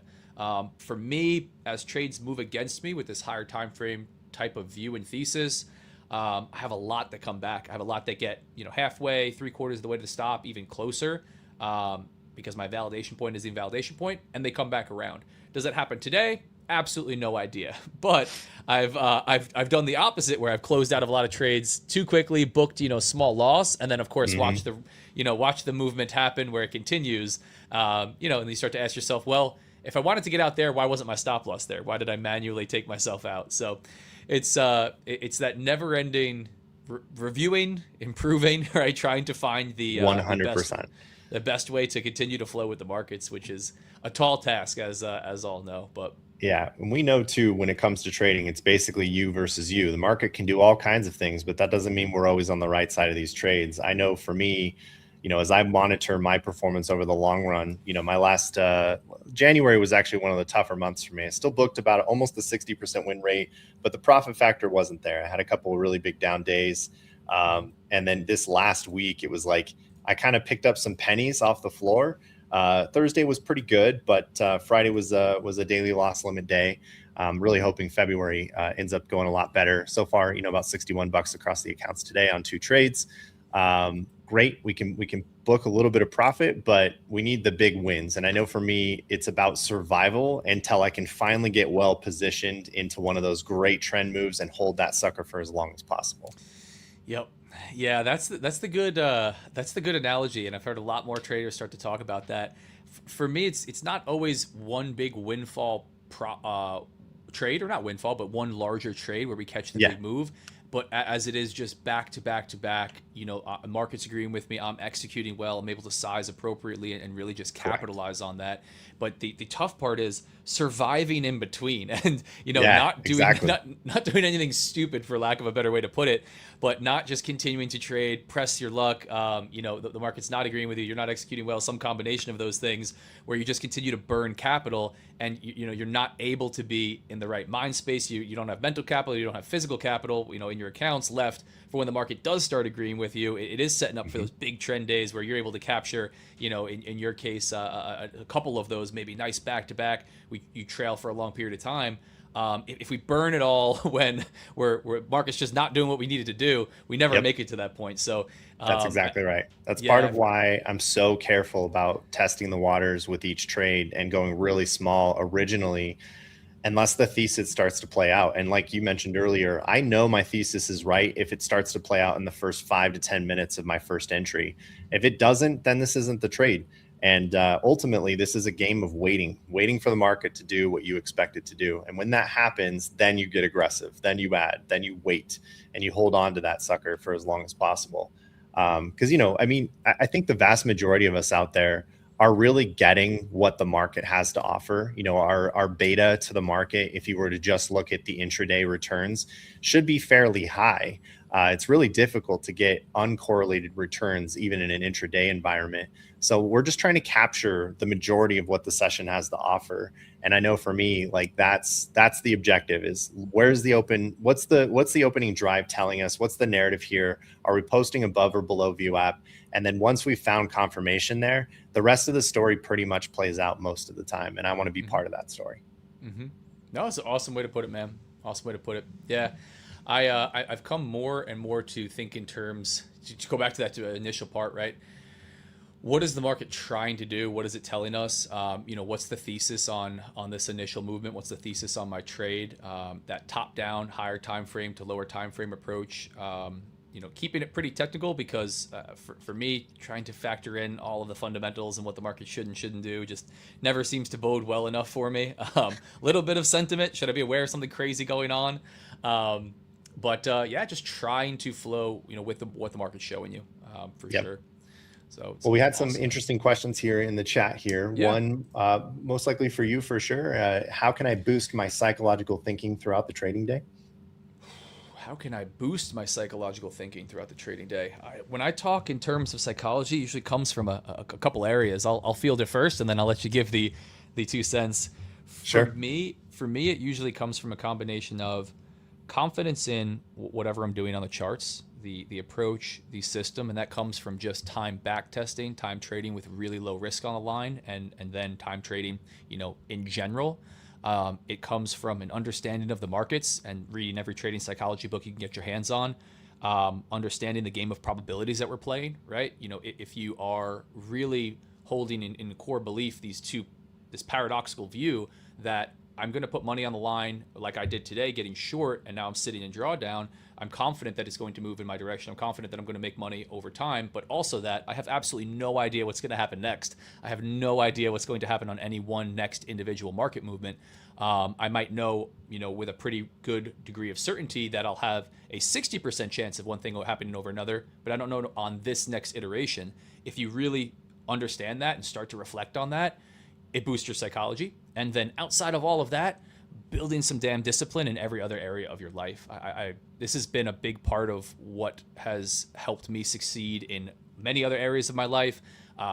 For me, as trades move against me with this higher time frame type of view and thesis, I have a lot that come back. I have a lot that get, halfway, 3/4 of the way to the stop, even closer, because my validation point is the invalidation point, and they come back around. Does that happen today? Absolutely no idea. But I've done the opposite, where I've closed out of a lot of trades too quickly, booked small loss, and then of course watch the movement happen where it continues. And you start to ask yourself, well, if I wanted to get out there, why wasn't my stop loss there? Why did I manually take myself out? So it's that never-ending reviewing, improving, right? Trying to find the 100%. The best way to continue to flow with the markets, which is a tall task, as all know. But yeah, and we know too, when it comes to trading, it's basically you versus you. The market can do all kinds of things, but that doesn't mean we're always on the right side of these trades. I know for me, as I monitor my performance over the long run, my last January was actually one of the tougher months for me. I still booked about almost a 60% win rate, but the profit factor wasn't there. I had a couple of really big down days. And then this last week, it was like I kind of picked up some pennies off the floor. Thursday was pretty good, but Friday was a daily loss limit day. I'm really hoping February ends up going a lot better. So far, about $61 across the accounts today on 2 trades. Great. We can book a little bit of profit, but we need the big wins. And I know for me, it's about survival until I can finally get well positioned into one of those great trend moves and hold that sucker for as long as possible. Yep. Yeah, that's the good analogy, and I've heard a lot more traders start to talk about that. For me, it's not always one big windfall trade, or not windfall, but one larger trade where we catch the big move. But as it is just back to back to back, market's agreeing with me. I'm executing well. I'm able to size appropriately and really just capitalize on that. But the tough part is surviving in between, and not doing anything stupid, for lack of a better way to put it, but not just continuing to trade, press your luck. The market's not agreeing with you. You're not executing well. Some combination of those things where you just continue to burn capital, and you're not able to be in the right mind space. You don't have mental capital. You don't have physical capital. In your accounts left for when the market does start agreeing with you. It is setting up for those big trend days where you're able to capture, in your case, a couple of those, maybe nice back to back. You trail for a long period of time. If we burn it all when we're market's just not doing what we needed to do, we never make it to that point. So that's exactly right. That's part of why I'm so careful about testing the waters with each trade and going really small originally, unless the thesis starts to play out. And like you mentioned earlier, I know my thesis is right if it starts to play out in the first 5 to 10 minutes of my first entry. If it doesn't, then this isn't the trade. And ultimately, this is a game of waiting for the market to do what you expect it to do. And when that happens, then you get aggressive, then you add, then you wait, and you hold on to that sucker for as long as possible. Because, I think the vast majority of us out there are really getting what the market has to offer. Our beta to the market, if you were to just look at the intraday returns, should be fairly high. It's really difficult to get uncorrelated returns even in an intraday environment. So we're just trying to capture the majority of what the session has to offer. And I know for me, like that's the objective, is what's the opening drive telling us? What's the narrative here? Are we posting above or below view app? And then once we've found confirmation there, the rest of the story pretty much plays out most of the time. And I want to be part of that story. No, it's an awesome way to put it, man. Awesome way to put it. Yeah. I've come more and more to think in terms to go back to that initial part, right? What is the market trying to do? What is it telling us? What's the thesis on this initial movement? What's the thesis on my trade? That top down, higher time frame to lower time frame approach. Keeping it pretty technical because for me, trying to factor in all of the fundamentals and what the market should and shouldn't do just never seems to bode well enough for me. Little bit of sentiment. Should I be aware of something crazy going on? Just trying to flow, with what the market's showing you, for Yep. sure. So well, we had awesome. some interesting questions here in the chat here. Yeah. One, most likely for you for sure. How can I boost my psychological thinking throughout the trading day? How can I boost my psychological thinking throughout the trading day? When I talk in terms of psychology, it usually comes from a couple areas. I'll field it first, and then I'll let you give the 2 cents. Sure. For me, it usually comes from a combination of confidence in whatever I'm doing on the charts, the approach, the system, and that comes from just time back testing, time trading with really low risk on the line, and then time trading, in general. It comes from an understanding of the markets and reading every trading psychology book you can get your hands on, understanding the game of probabilities that we're playing, right? If you are really holding in core belief this paradoxical view that I'm going to put money on the line like I did today, getting short, and now I'm sitting in drawdown. I'm confident that it's going to move in my direction. I'm confident that I'm going to make money over time, but also that I have absolutely no idea what's going to happen next. I have no idea what's going to happen on any one next individual market movement. I might know, with a pretty good degree of certainty that I'll have a 60% chance of one thing happening over another, but I don't know on this next iteration. If you really understand that and start to reflect on that, it boosts your psychology. And then outside of all of that, building some damn discipline in every other area of your life. This has been a big part of what has helped me succeed in many other areas of my life,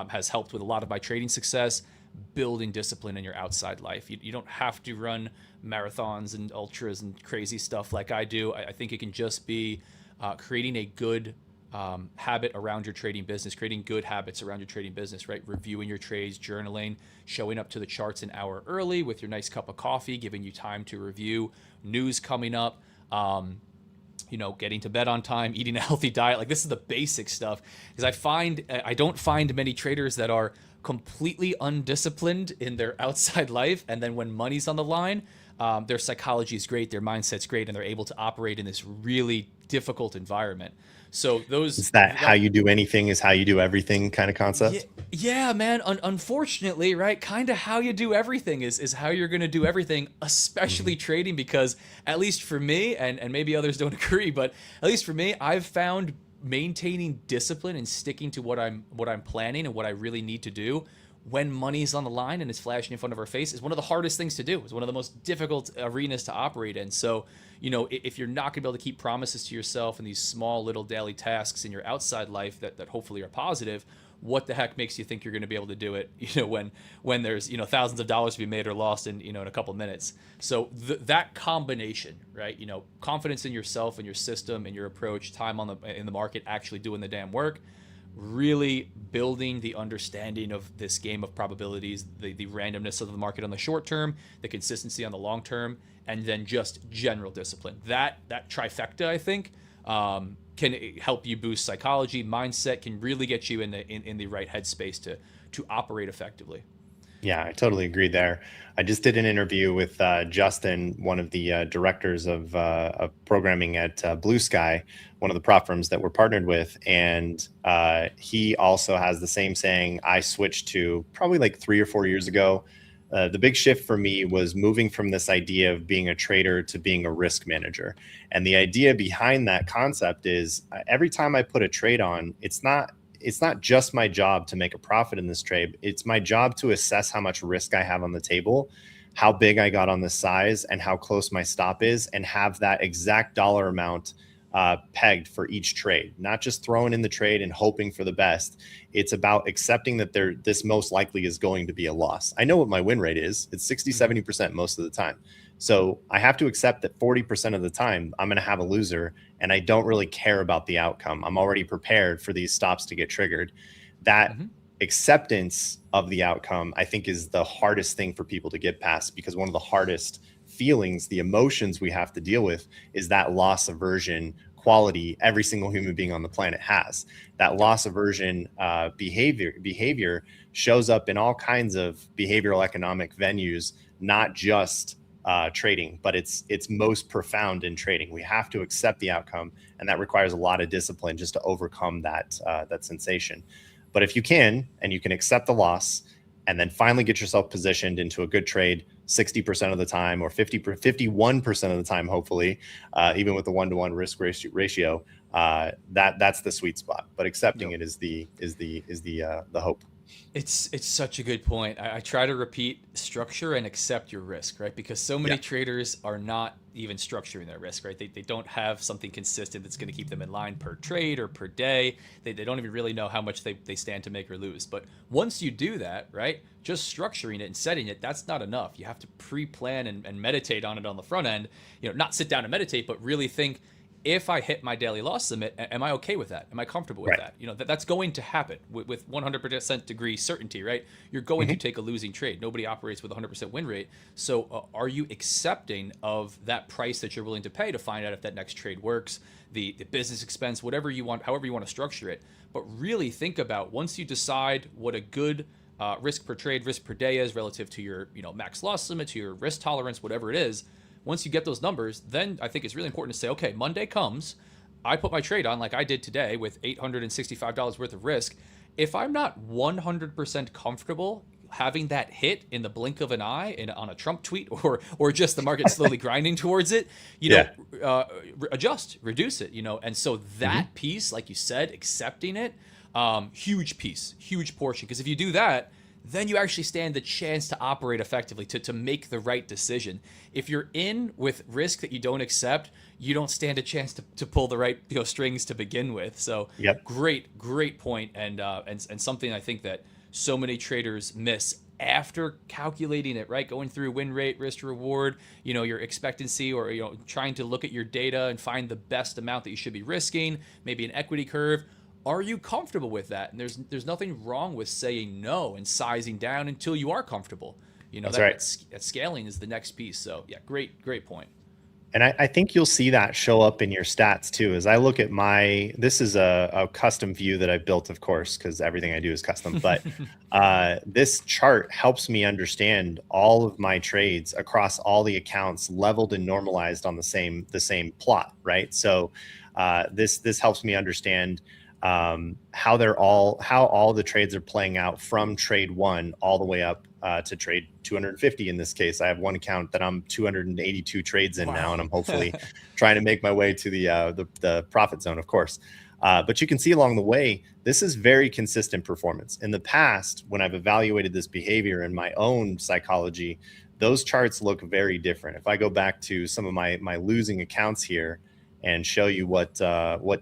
has helped with a lot of my trading success, building discipline in your outside life. You don't have to run marathons and ultras and crazy stuff like I do. I think it can just be creating a good habit around your trading business, creating good habits around your trading business, right? Reviewing your trades, journaling, showing up to the charts an hour early with your nice cup of coffee, giving you time to review news coming up, getting to bed on time, eating a healthy diet. Like, this is the basic stuff, because I don't find many traders that are completely undisciplined in their outside life, and then when money's on the line, their psychology is great, their mindset's great, and they're able to operate in this really difficult environment. So is that how you do anything is how you do everything kind of concept? Yeah, man. Unfortunately, right? Kind of how you do everything is how you're going to do everything, especially trading, because at least for me, and maybe others don't agree, but at least for me, I've found maintaining discipline and sticking to what I'm planning and what I really need to do when money's on the line and it's flashing in front of our face is one of the hardest things to do. It's one of the most difficult arenas to operate in. So, if you're not going to be able to keep promises to yourself and these small little daily tasks in your outside life that hopefully are positive, what the heck makes you think you're going to be able to do it, when there's, thousands of dollars to be made or lost in a couple of minutes. So that combination, right? Confidence in yourself and your system and your approach, time in the market, actually doing the damn work, really building the understanding of this game of probabilities, the randomness of the market on the short term, the consistency on the long term, and then just general discipline. That trifecta, I think, can help you boost psychology, mindset, can really get you in the right headspace to operate effectively. Yeah, I totally agree there. I just did an interview with Justin, one of the directors of programming at Blue Sky, one of the prop firms that we're partnered with. And he also has the same saying. I switched to probably like 3 or 4 years ago. The big shift for me was moving from this idea of being a trader to being a risk manager. And the idea behind that concept is every time I put a trade on, it's not just my job to make a profit in this trade. It's my job to assess how much risk I have on the table, how big I got on the size, and how close my stop is, and have that exact dollar amount pegged for each trade, not just throwing in the trade and hoping for the best. It's about accepting that this most likely is going to be a loss. I know what my win rate is. It's 60-70% most of the time. So I have to accept that 40% of the time I'm going to have a loser, and I don't really care about the outcome. I'm already prepared for these stops to get triggered. That acceptance of the outcome, I think, is the hardest thing for people to get past, because one of the hardest feelings, the emotions we have to deal with is that loss aversion quality every single human being on the planet has. That loss aversion behavior shows up in all kinds of behavioral economic venues, not just trading, but it's most profound in trading. We have to accept the outcome, and that requires a lot of discipline just to overcome that sensation. But if you can, and you can accept the loss, and then finally get yourself positioned into a good trade 60% of the time, or 51% of the time, hopefully, even with the 1-to-1 risk ratio, that's the sweet spot. But accepting it is the hope. It's such a good point. I try to repeat structure and accept your risk, right? Because so many traders are not even structuring their risk, right? They don't have something consistent that's going to keep them in line per trade or per day. They don't even really know how much they stand to make or lose. But once you do that, right, just structuring it and setting it, that's not enough. You have to pre-plan and meditate on it on the front end. Not sit down and meditate, but really think, if I hit my daily loss limit, am I okay with that? Am I comfortable with that? That's going to happen with 100% degree certainty, right? You're going to take a losing trade. Nobody operates with 100% win rate. So are you accepting of that price that you're willing to pay to find out if that next trade works, the business expense, whatever you want, however you want to structure it? But really think about, once you decide what a good risk per trade, risk per day is relative to your max loss limit, to your risk tolerance, whatever it is. Once you get those numbers, then I think it's really important to say, okay, Monday comes, I put my trade on like I did today with $865 worth of risk. If I'm not 100% comfortable having that hit in the blink of an eye on a Trump tweet, or just the market slowly grinding towards it, adjust, reduce it, And so that piece, like you said, accepting it, huge piece, huge portion. Because if you do that, then you actually stand the chance to operate effectively, to make the right decision. If you're in with risk that you don't accept, you don't stand a chance to pull the right strings to begin with. So great point, and something I think that so many traders miss after calculating it, right? Going through win rate, risk to reward, your expectancy, or trying to look at your data and find the best amount that you should be risking, maybe an equity curve. Are you comfortable with that? And there's nothing wrong with saying no and sizing down until you are comfortable. That's right. That scaling is the next piece. So yeah, great point. And I think you'll see that show up in your stats too. As I look at this is a custom view that I built, of course, because everything I do is custom. But this chart helps me understand all of my trades across all the accounts, leveled and normalized on the same plot, right? So this helps me understand how all the trades are playing out from trade 1 all the way up to trade 250. In this case, I have one account that I'm 282 trades in now, and I'm hopefully trying to make my way to the profit zone, of course. But you can see along the way, this is very consistent performance. In the past, when I've evaluated this behavior in my own psychology, those charts look very different. If I go back to some of my losing accounts here and show you what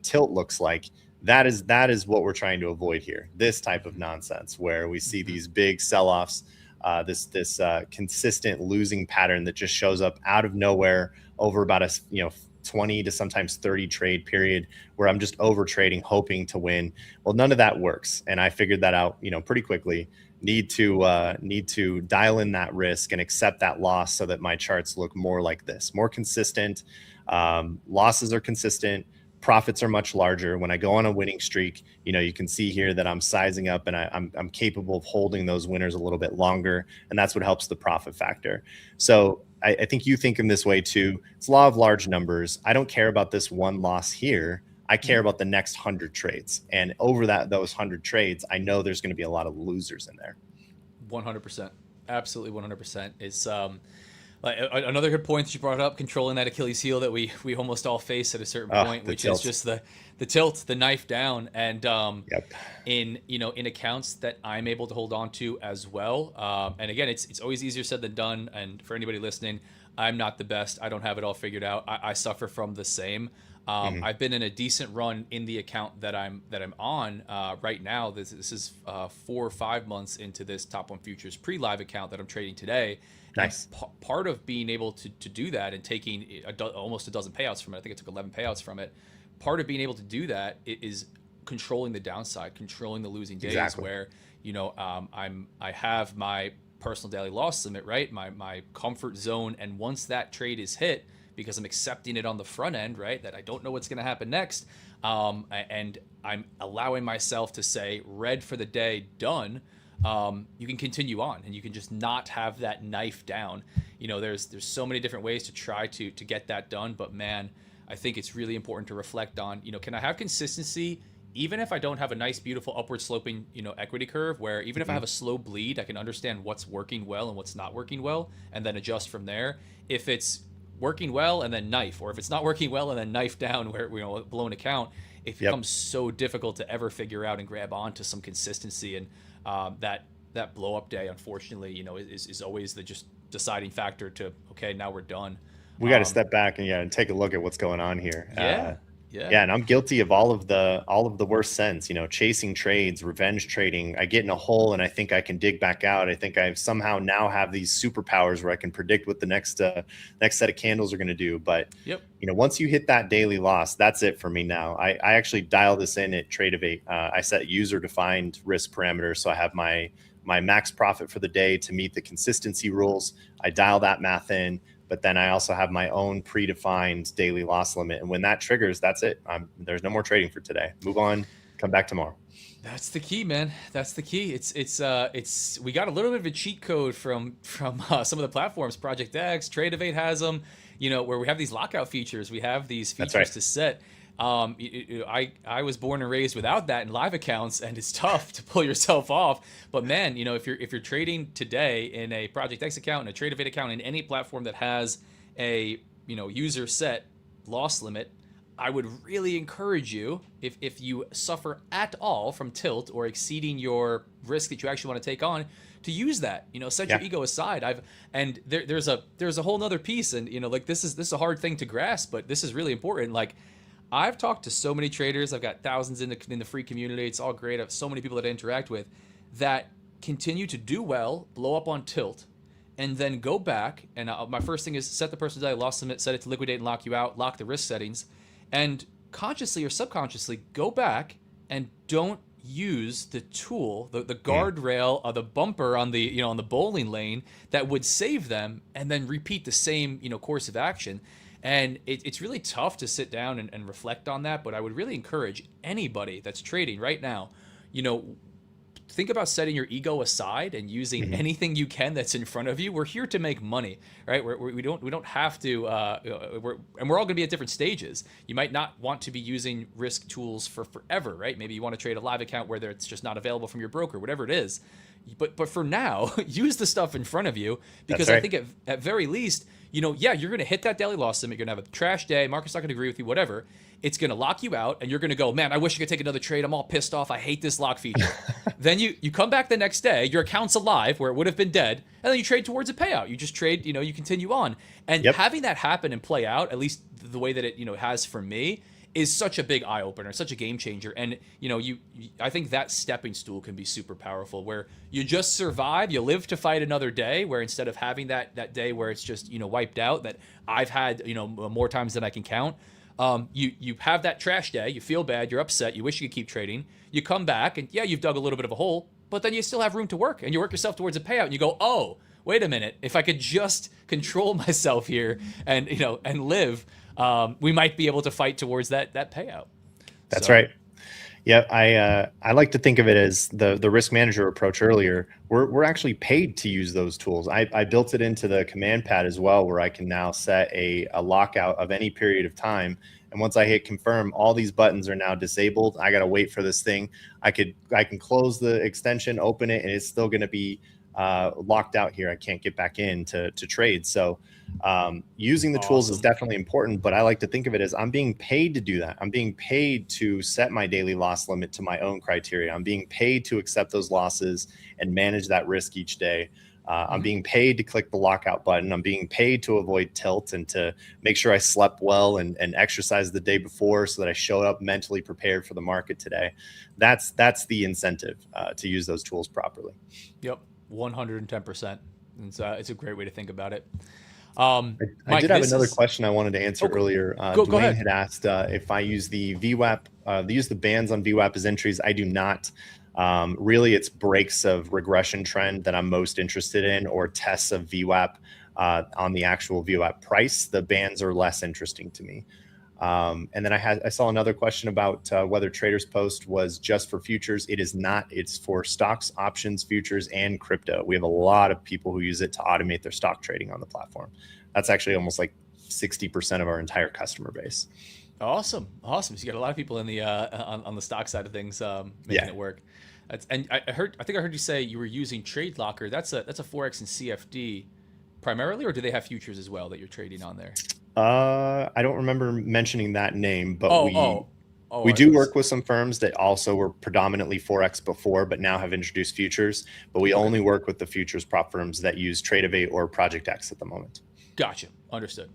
tilt looks like, that is what we're trying to avoid here. This type of nonsense where we see these big sell-offs, this consistent losing pattern that just shows up out of nowhere over about a 20 to sometimes 30 trade period where I'm just over trading, hoping to win. Well, none of that works, and I figured that out pretty quickly. Need to dial in that risk and accept that loss so that my charts look more like this, more consistent. Losses are consistent. Profits are much larger. When I go on a winning streak, you can see here that I'm sizing up, and I'm capable of holding those winners a little bit longer, and that's what helps the profit factor. So I think you think in this way too. It's law of large numbers. I don't care about this one loss here. I care about the next 100 trades, and over those 100 trades, I know there's going to be a lot of losers in there. 100%, absolutely 100%. It's another good point that you brought up, controlling that Achilles heel that we almost all face at a certain point, which is just the tilt, the knife down, and in accounts that I'm able to hold on to as well. And again, it's always easier said than done. And for anybody listening, I'm not the best. I don't have it all figured out. I suffer from the same. I've been in a decent run in the account that I'm on right now. This is 4 or 5 months into this Top 1 Futures pre-live account that I'm trading today. Nice. Part of being able to do that and taking almost a dozen payouts from it, I think I took 11 payouts from it. Part of being able to do that is controlling the downside, controlling the losing days, where I have my personal daily loss limit, right? My comfort zone. And once that trade is hit, because I'm accepting it on the front end, right, that I don't know what's going to happen next, and I'm allowing myself to say red for the day, done. You can continue on, and you can just not have that knife down. There's so many different ways to try to get that done, but man, I think it's really important to reflect on, can I have consistency even if I don't have a nice, beautiful upward sloping, equity curve, where even if I have a slow bleed, I can understand what's working well and what's not working well, and then adjust from there. If it's working well and then knife, or if it's not working well and then knife down where blow an account, it becomes so difficult to ever figure out and grab onto some consistency. And that blow up day, unfortunately, is always the just deciding factor to, okay, now we're done. We got to step back and take a look at what's going on here. Yeah, and I'm guilty of all of the worst sins, chasing trades, revenge trading. I get in a hole and I think I can dig back out. I think I somehow now have these superpowers where I can predict what the next set of candles are going to do. But once you hit that daily loss, that's it for me now. I actually dial this in at Tradeovate. I set user defined risk parameters, so I have my max profit for the day to meet the consistency rules. I dial that math in. But then I also have my own predefined daily loss limit. And when that triggers, that's it. There's no more trading for today. Move on, come back tomorrow. That's the key, man. That's the key. We got a little bit of a cheat code from some of the platforms. Project X, Tradeovate has them, where we have these lockout features. We have these features to set. I was born and raised without that in live accounts, and it's tough to pull yourself off. But man, if you're trading today in a Project X account and a Tradeovate account in any platform that has a user set loss limit, I would really encourage you, if you suffer at all from tilt or exceeding your risk that you actually want to take on, to use that. Set your ego aside. There's a whole nother piece, and this is a hard thing to grasp, but this is really important. Like, I've talked to so many traders. I've got thousands in the free community. It's all great. I have so many people that I interact with that continue to do well, blow up on tilt, and then go back. And my first thing is set the person's daily loss limit, set it to liquidate and lock you out, lock the risk settings, and consciously or subconsciously go back and don't use the tool, the guardrail, or the bumper on the on the bowling lane that would save them, and then repeat the same course of action. And it's really tough to sit down and reflect on that, but I would really encourage anybody that's trading right now, think about setting your ego aside and using anything you can that's in front of you. We're here to make money, right? We don't have to, we're all gonna be at different stages. You might not want to be using risk tools for forever, right? Maybe you want to trade a live account where it's just not available from your broker, whatever it is. But for now, use the stuff in front of you, because I think at very least, you're going to hit that daily loss limit. You're going to have a trash day. Market's not going to agree with you, whatever. It's going to lock you out, and you're going to go, man, I wish I could take another trade. I'm all pissed off. I hate this lock feature. Then you come back the next day. Your account's alive where it would have been dead, and then you trade towards a payout. You just trade, you continue on. And having that happen and play out, at least the way that it has for me, is such a big eye opener, such a game changer. And I think that stepping stool can be super powerful, where you just survive, you live to fight another day, where instead of having that day where it's just wiped out, that I've had more times than I can count. You have that trash day, you feel bad, you're upset, you wish you could keep trading. You come back and you've dug a little bit of a hole, but then you still have room to work, and you work yourself towards a payout, and you go, oh, wait a minute, if I could just control myself here and live, we might be able to fight towards that payout. That's right. Yeah, I like to think of it as the risk manager approach earlier. We're actually paid to use those tools. I built it into the command pad as well, where I can now set a lockout of any period of time. And once I hit confirm, all these buttons are now disabled. I got to wait for this thing. I can close the extension, open it, and it's still going to be locked out here. I can't get back in to trade. So using the tools is definitely important, but I like to think of it as I'm being paid to do that. I'm being paid to set my daily loss limit to my own criteria. I'm being paid to accept those losses and manage that risk each day. I'm being paid to click the lockout button. I'm being paid to avoid tilt and to make sure I slept well and exercised the day before, so that I showed up mentally prepared for the market today. That's the incentive to use those tools properly. Yep, 110%. It's a great way to think about it. I did have another question I wanted to answer earlier. Go ahead. Had asked if I use the VWAP, use the bands on VWAP as entries. I do not. Really, it's breaks of regression trend that I'm most interested in, or tests of VWAP on the actual VWAP price. The bands are less interesting to me. And then I saw another question about whether TradersPost was just for futures. It is not. It's for stocks, options, futures, and crypto. We have a lot of people who use it to automate their stock trading on the platform. That's actually almost like 60% of our entire customer base. Awesome. So you got a lot of people in the on the stock side of things making it work. And I think I heard you say you were using TradeLocker. That's a Forex and CFD primarily, or do they have futures as well that you're trading on there? I don't remember mentioning that name, but we do work with some firms that also were predominantly Forex before, but now have introduced futures. But we only work with the futures prop firms that use Tradeovate or Project X at the moment. Gotcha. Understood.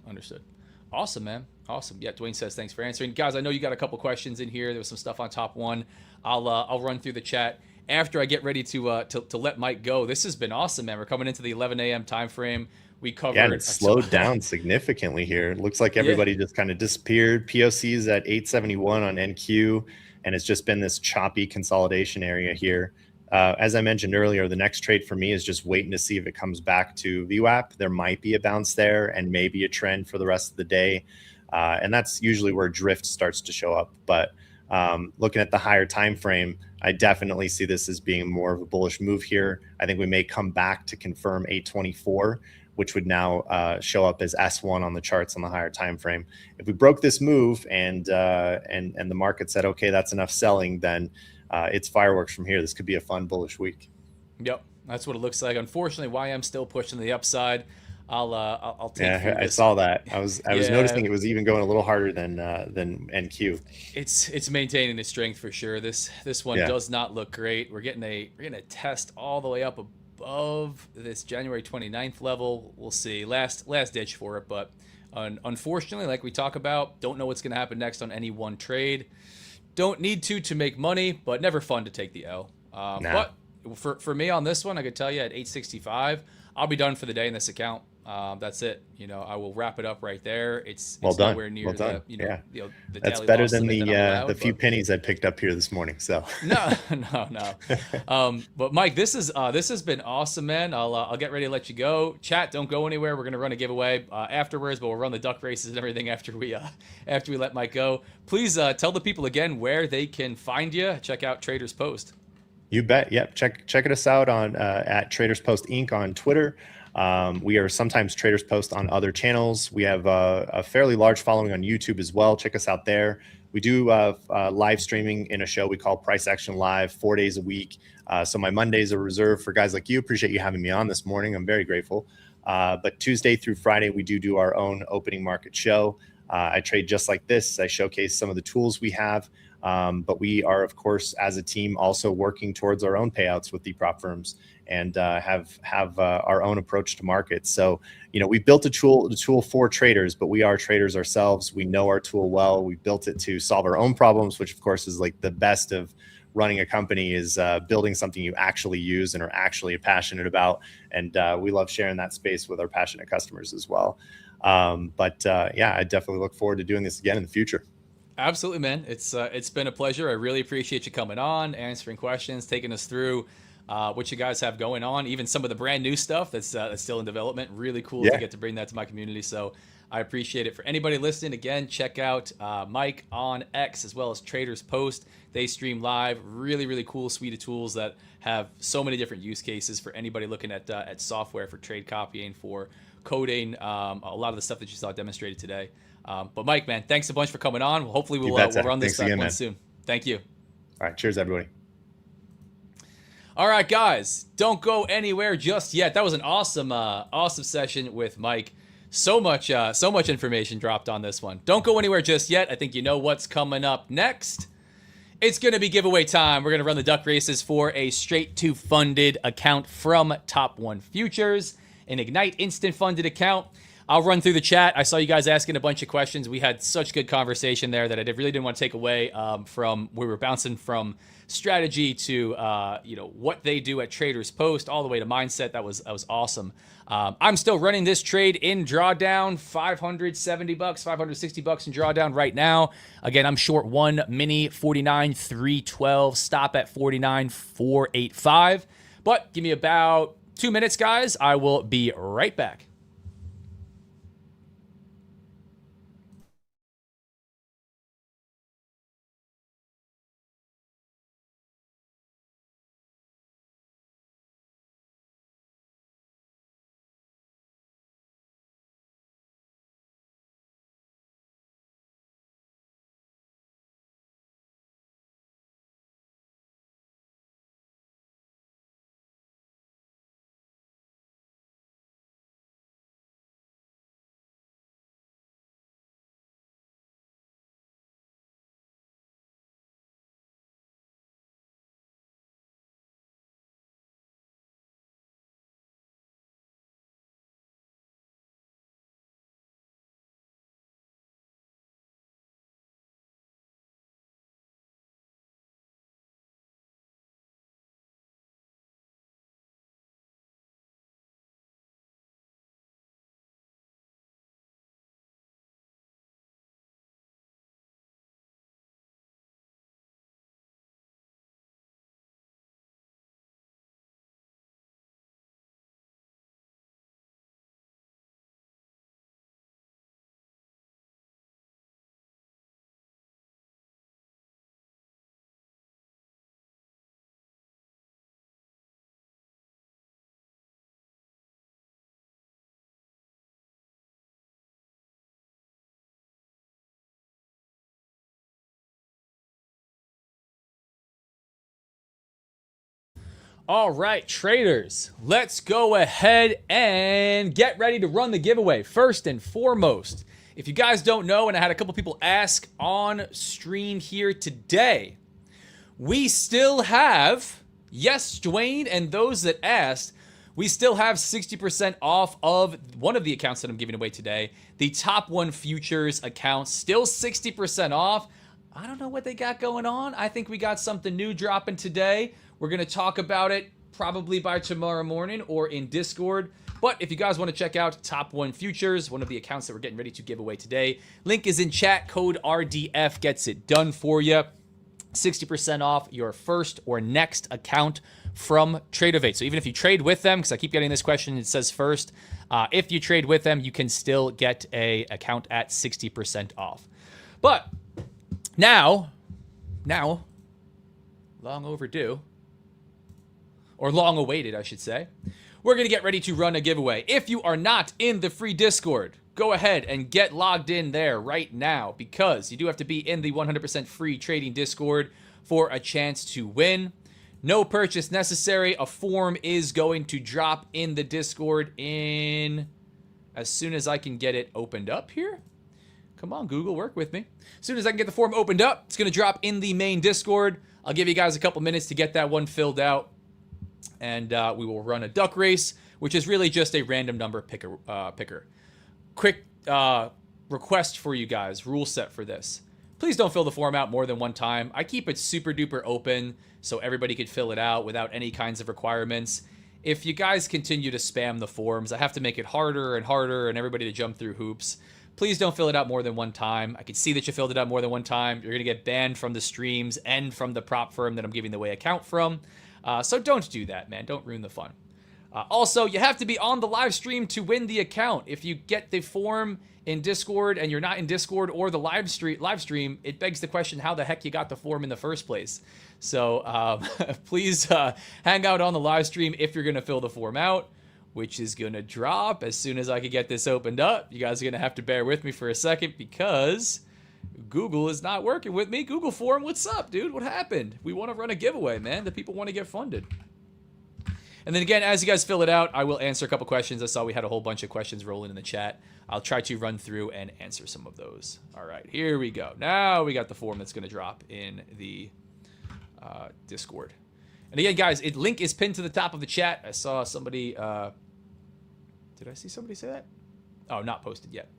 Awesome, man. Awesome. Yeah, Dwayne says thanks for answering. Guys, I know you got a couple questions in here. There was some stuff on top one. I'll run through the chat after I get ready to let Mike go. This has been awesome, man. We're coming into the 11 a.m. time frame. We covered. Yeah, it slowed down significantly here. It looks like everybody just kind of disappeared. POC's at 871 on NQ, and it's just been this choppy consolidation area here. As I mentioned earlier, the next trade for me is just waiting to see if it comes back to VWAP. There might be a bounce there and maybe a trend for the rest of the day. And that's usually where drift starts to show up. But looking at the higher time frame, I definitely see this as being more of a bullish move here. I think we may come back to confirm 824, which would now show up as S1 on the charts on the higher time frame. If we broke this move and the market said, okay, that's enough selling, then it's fireworks from here. This could be a fun bullish week. Yep, that's what it looks like. Unfortunately, YM still pushing the upside. I'll take. Yeah, I saw that. I was noticing it was even going a little harder than NQ. It's maintaining its strength for sure. This one does not look great. We're getting a test all the way up above this January 29th level. We'll see. Last ditch for it, but unfortunately, like we talk about, don't know what's going to happen next on any one trade. Don't need to make money, but never fun to take the L. But for me on this one, I could tell you at 865, I'll be done for the day in this account. That's it. I will wrap it up right there. It's nowhere near the the that's daily better loss than limit that I'm allowed, the few pennies I picked up here this morning. So no. But Mike, this has been awesome, man. I'll get ready to let you go. Chat, don't go anywhere. We're gonna run a giveaway afterwards, but we'll run the duck races and everything after we let Mike go. Please tell the people again where they can find you. Check out TradersPost. You bet. Yep. Check us out on at TradersPost Inc. on Twitter. We are sometimes TradersPost on other channels. We have a fairly large following on YouTube as well. Check us out there. We do live streaming in a show we call Price Action Live 4 days a week. So my Mondays are reserved for guys like you. Appreciate you having me on this morning. I'm very grateful. But Tuesday through Friday, we do our own opening market show. I trade just like this. I showcase some of the tools we have. But we are, of course, as a team, also working towards our own payouts with the prop firms and have our own approach to market. So, we built a tool for traders, but we are traders ourselves. We know our tool well. We built it to solve our own problems, which, of course, is like the best of running a company is building something you actually use and are actually passionate about. And we love sharing that space with our passionate customers as well. I definitely look forward to doing this again in the future. Absolutely, man. It's been a pleasure. I really appreciate you coming on, answering questions, taking us through what you guys have going on, even some of the brand new stuff that's still in development. Really cool to get to bring that to my community. So I appreciate it. For anybody listening, again, check out Mike on X as well as TradersPost. They stream live. Really, really cool suite of tools that have so many different use cases for anybody looking at software for trade copying, for coding, a lot of the stuff that you saw demonstrated today. But Mike, man, thanks a bunch for coming on. Hopefully we'll run this one soon. Thank you. All right. Cheers, everybody. All right, guys, don't go anywhere just yet. That was an awesome session with Mike. So much information dropped on this one. Don't go anywhere just yet. I think you know what's coming up next. It's going to be giveaway time. We're going to run the duck races for a straight to funded account from Top One Futures, an Ignite instant funded account. I'll run through the chat. I saw you guys asking a bunch of questions. We had such good conversation there that I really didn't want to take away from. We were bouncing from strategy to what they do at TradersPost all the way to mindset. That was awesome. I'm still running this trade in drawdown, $570, $560 in drawdown right now. Again, I'm short one mini 49,312, stop at 49,485. But give me about 2 minutes, guys. I will be right back. All right, traders, let's go ahead and get ready to run the giveaway. First and foremost, if you guys don't know, and I had a couple people ask on stream here today, we still have, yes, Dwayne, and those that asked, we still have 60% off of one of the accounts that I'm giving away today. The Top 1 Futures account, still 60% off. I don't know what they got going on. I think we got something new dropping today. We're going to talk about it probably by tomorrow morning or in Discord. But if you guys want to check out Top 1 Futures, one of the accounts that we're getting ready to give away today, link is in chat. Code RDF gets it done for you. 60% off your first or next account from Tradeovate. So even if you trade with them, because I keep getting this question, it says first. If you trade with them, you can still get a account at 60% off. But now, long overdue, or long awaited, I should say, we're going to get ready to run a giveaway. If you are not in the free Discord, go ahead and get logged in there right now, because you do have to be in the 100% free trading Discord for a chance to win. No purchase necessary. A form is going to drop in the Discord in as soon as I can get it opened up here. Come on, Google, work with me. As soon as I can get the form opened up, it's going to drop in the main Discord. I'll give you guys a couple minutes to get that one filled out. And we will run a duck race, which is really just a random number picker. Quick request for you guys, rule set for this. Please don't fill the form out more than one time. I keep it super duper open so everybody could fill it out without any kinds of requirements. If you guys continue to spam the forms, I have to make it harder and harder and everybody to jump through hoops. Please don't fill it out more than one time. I can see that you filled it out more than one time. You're going to get banned from the streams and from the prop firm that I'm giving away account from. So don't do that, man. Don't ruin the fun. Also, you have to be on the live stream to win the account. If you get the form in Discord and you're not in Discord or the live stream, it begs the question how the heck you got the form in the first place. So please hang out on the live stream if you're going to fill the form out, which is going to drop as soon as I can get this opened up. You guys are going to have to bear with me for a second because Google is not working with me. Google form, what's up, dude? What happened? We want to run a giveaway, man. The people want to get funded. And then again, as you guys fill it out, I will answer a couple questions. I saw we had a whole bunch of questions rolling in the chat. I'll try to run through and answer some of those. All right, here we go. Now we got the form that's going to drop in the Discord. And again, guys, link is pinned to the top of the chat. I saw somebody... did I see somebody say that? Oh, not posted yet.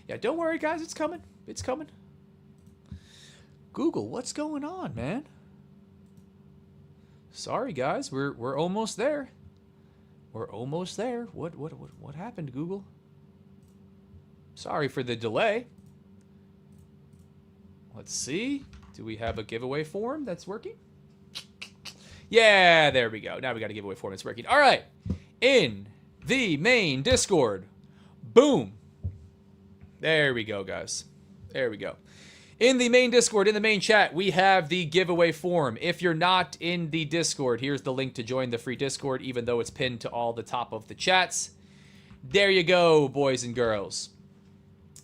Yeah, don't worry, guys. It's coming. It's coming. Google, what's going on, man? Sorry, guys. We're almost there. We're almost there. What happened, Google? Sorry for the delay. Let's see. Do we have a giveaway form that's working? Yeah, there we go. Now we got a giveaway form that's working. All right. In the main Discord. Boom. There we go, guys. There we go. In the main Discord, in the main chat, we have the giveaway form. If you're not in the Discord, here's the link to join the free Discord, even though it's pinned to all the top of the chats. There you go, boys and girls.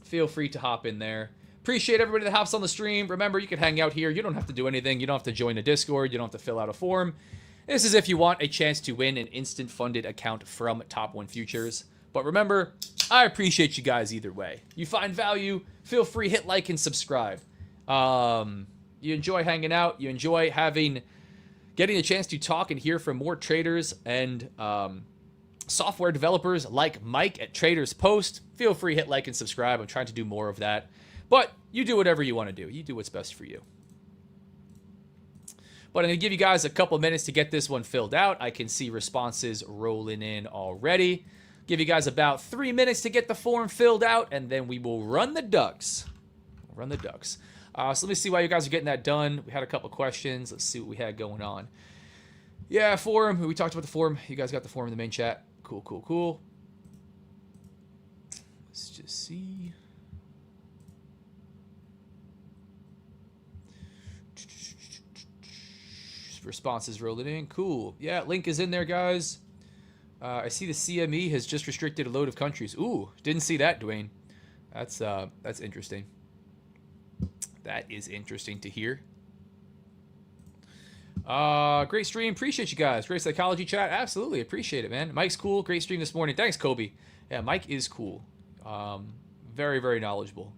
Feel free to hop in there. Appreciate everybody that hops on the stream. Remember, you can hang out here. You don't have to do anything. You don't have to join a Discord. You don't have to fill out a form. This is if you want a chance to win an instant funded account from Top 1 Futures. But remember, I appreciate you guys either way. You find value, feel free, hit like and subscribe. You enjoy hanging out. You enjoy getting a chance to talk and hear from more traders and software developers like Mike at TradersPost. Feel free, hit like and subscribe. I'm trying to do more of that. But you do whatever you want to do. You do what's best for you. But I'm going to give you guys a couple minutes to get this one filled out. I can see responses rolling in already. Give you guys about 3 minutes to get the form filled out, and then we will run the ducks. So let me see why you guys are getting that done. We had a couple questions. Let's see what we had going on. Yeah, forum. We talked about the forum. You guys got the forum in the main chat. Cool. Let's just see. Responses rolling in. Cool. Yeah, link is in there, guys. I see the CME has just restricted a load of countries. Ooh, didn't see that, Dwayne. That's interesting. That is interesting to hear. Great stream. Appreciate you guys. Great psychology chat. Absolutely. Appreciate it, man. Mike's cool. Great stream this morning. Thanks, Kobe. Yeah, Mike is cool. Very, very knowledgeable.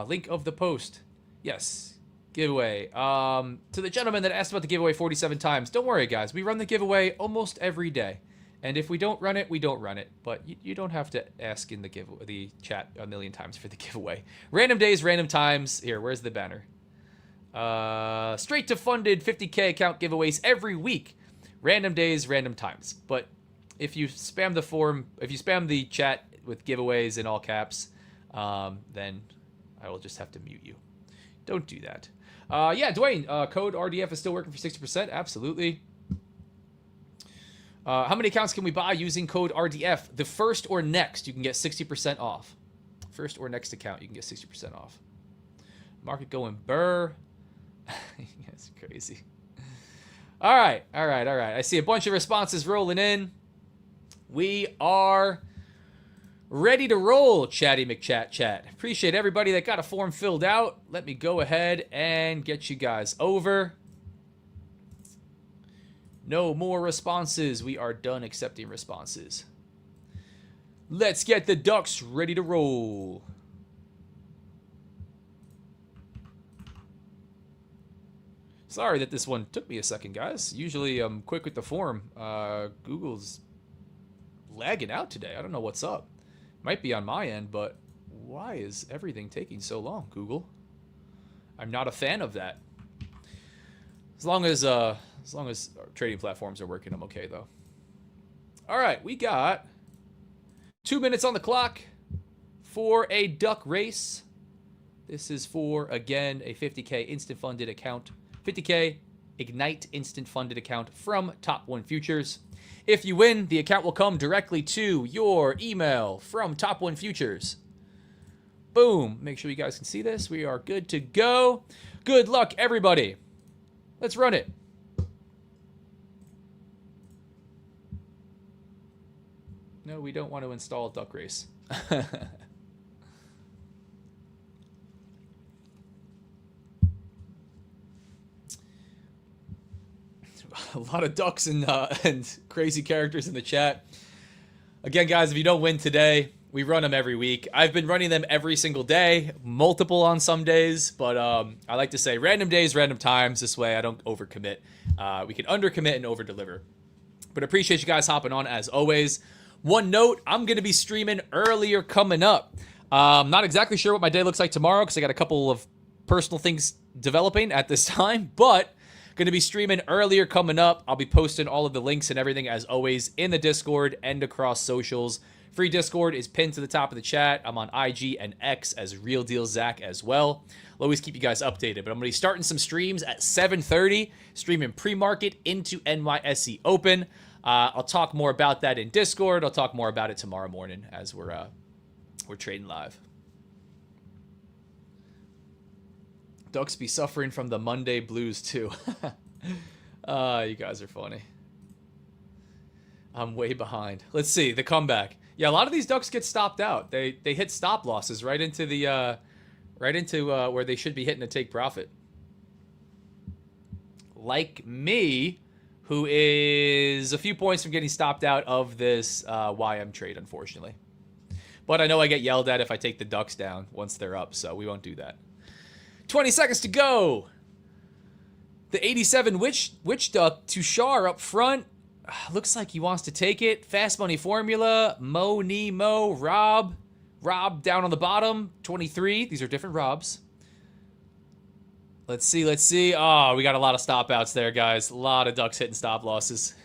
Link of the post. Yes. Giveaway. To the gentleman that asked about the giveaway 47 times, don't worry, guys. We run the giveaway almost every day. And if we don't run it, we don't run it. But you don't have to ask in the chat a million times for the giveaway. Random days, random times. Here, where's the banner? Straight to funded 50K account giveaways every week. Random days, random times. But if you spam the form, if you spam the chat with giveaways in all caps, then I will just have to mute you. Don't do that. Yeah, Dwayne, code RDF is still working for 60%. Absolutely. How many accounts can we buy using code RDF? The first or next, you can get 60% off. First or next account, you can get 60% off. Market going burr. That's crazy. All right. I see a bunch of responses rolling in. We are ready to roll, Chatty McChat. Appreciate everybody that got a form filled out. Let me go ahead and get you guys over. No more responses. We are done accepting responses. Let's get the ducks ready to roll. Sorry that this one took me a second, guys. Usually I'm quick with the form. Google's lagging out today. I don't know what's up. Might be on my end, but why is everything taking so long, Google? I'm not a fan of that. As long as our trading platforms are working, I'm okay though. All right, we got 2 minutes on the clock for a duck race. This is for, again, a 50K instant funded account. 50K Ignite instant funded account from Top 1 Futures. If you win, the account will come directly to your email from Top 1 Futures. Boom. Make sure you guys can see this. We are good to go. Good luck, everybody. Let's run it. No, we don't want to install a duck race. A lot of ducks and crazy characters in the chat. Again, guys, if you don't win today, we run them every week. I've been running them every single day, multiple on some days, but I like to say random days, random times. This way I don't overcommit. We can undercommit and overdeliver. But appreciate you guys hopping on as always. One note, I'm going to be streaming earlier coming up. Not exactly sure what my day looks like tomorrow because I got a couple of personal things developing at this time, but going to be streaming earlier coming up. I'll be posting all of the links and everything as always in the Discord and across socials. Free Discord is pinned to the top of the chat. I'm on IG and X as Real Deal Zach as well. I'll always keep you guys updated, but I'm going to be starting some streams at 7:30, streaming pre-market into NYSE Open. I'll talk more about that in Discord. I'll talk more about it tomorrow morning as we're trading live. Ducks be suffering from the Monday blues too. You guys are funny. I'm way behind. Let's see the comeback. Yeah, a lot of these ducks get stopped out. They hit stop losses right into the where they should be hitting to take profit. Like me, who is a few points from getting stopped out of this YM trade, unfortunately. But I know I get yelled at if I take the ducks down once they're up, so we won't do that. 20 seconds to go. The 87 witch duck, Tushar up front. Looks like he wants to take it. Fast money formula. Mo, Nemo, Rob. Rob down on the bottom. 23. These are different Robs. Let's see, let's see. Oh, we got a lot of stop outs there, guys. A lot of ducks hitting stop losses.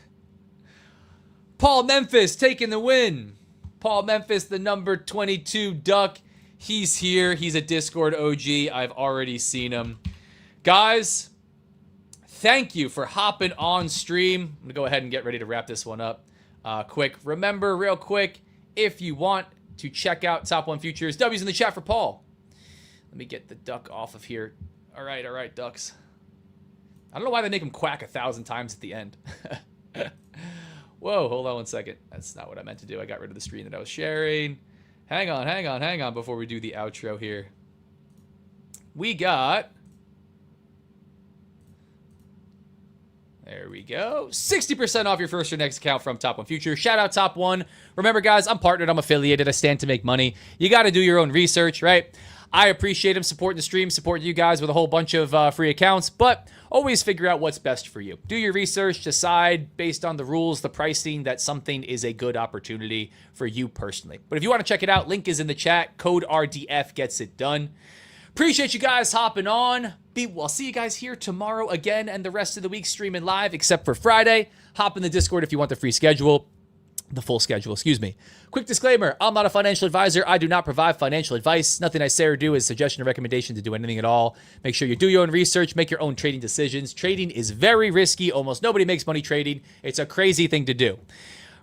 Paul Memphis taking the win. Paul Memphis, the number 22 duck. He's here. He's a Discord OG. I've already seen him. Guys, thank you for hopping on stream. I'm going to go ahead and get ready to wrap this one up quick. Remember, real quick, if you want to check out Top 1 Futures, W's in the chat for Paul. Let me get the duck off of here. All right, ducks. I don't know why they make him quack 1,000 times at the end. Whoa, hold on one second. That's not what I meant to do. I got rid of the screen that I was sharing. Hang on before we do the outro here. We got... There we go. 60% off your first or next account from Top 1 Future. Shout out Top 1. Remember, guys, I'm partnered. I'm affiliated. I stand to make money. You got to do your own research, right? I appreciate them supporting the stream, supporting you guys with a whole bunch of free accounts, but always figure out what's best for you. Do your research, decide based on the rules, the pricing, that something is a good opportunity for you personally. But if you want to check it out, link is in the chat. Code RDF gets it done. Appreciate you guys hopping on. I'll see you guys here tomorrow again and the rest of the week streaming live, except for Friday. Hop in the Discord if you want the free schedule. The full schedule, excuse me. Quick disclaimer, I'm not a financial advisor. I do not provide financial advice. Nothing I say or do is suggestion or recommendation to do anything at all. Make sure you do your own research, make your own trading decisions. Trading is very risky. Almost nobody makes money trading. It's a crazy thing to do.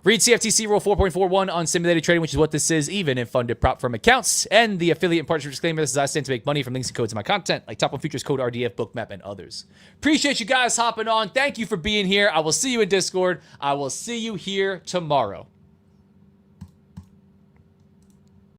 Read CFTC Rule 4.41 on simulated trading, which is what this is, even in funded prop firm accounts. And the affiliate and partnership disclaimer, this is I stand to make money from links and codes in my content, like Top 1 Futures, Code RDF, Bookmap, and others. Appreciate you guys hopping on. Thank you for being here. I will see you in Discord. I will see you here tomorrow.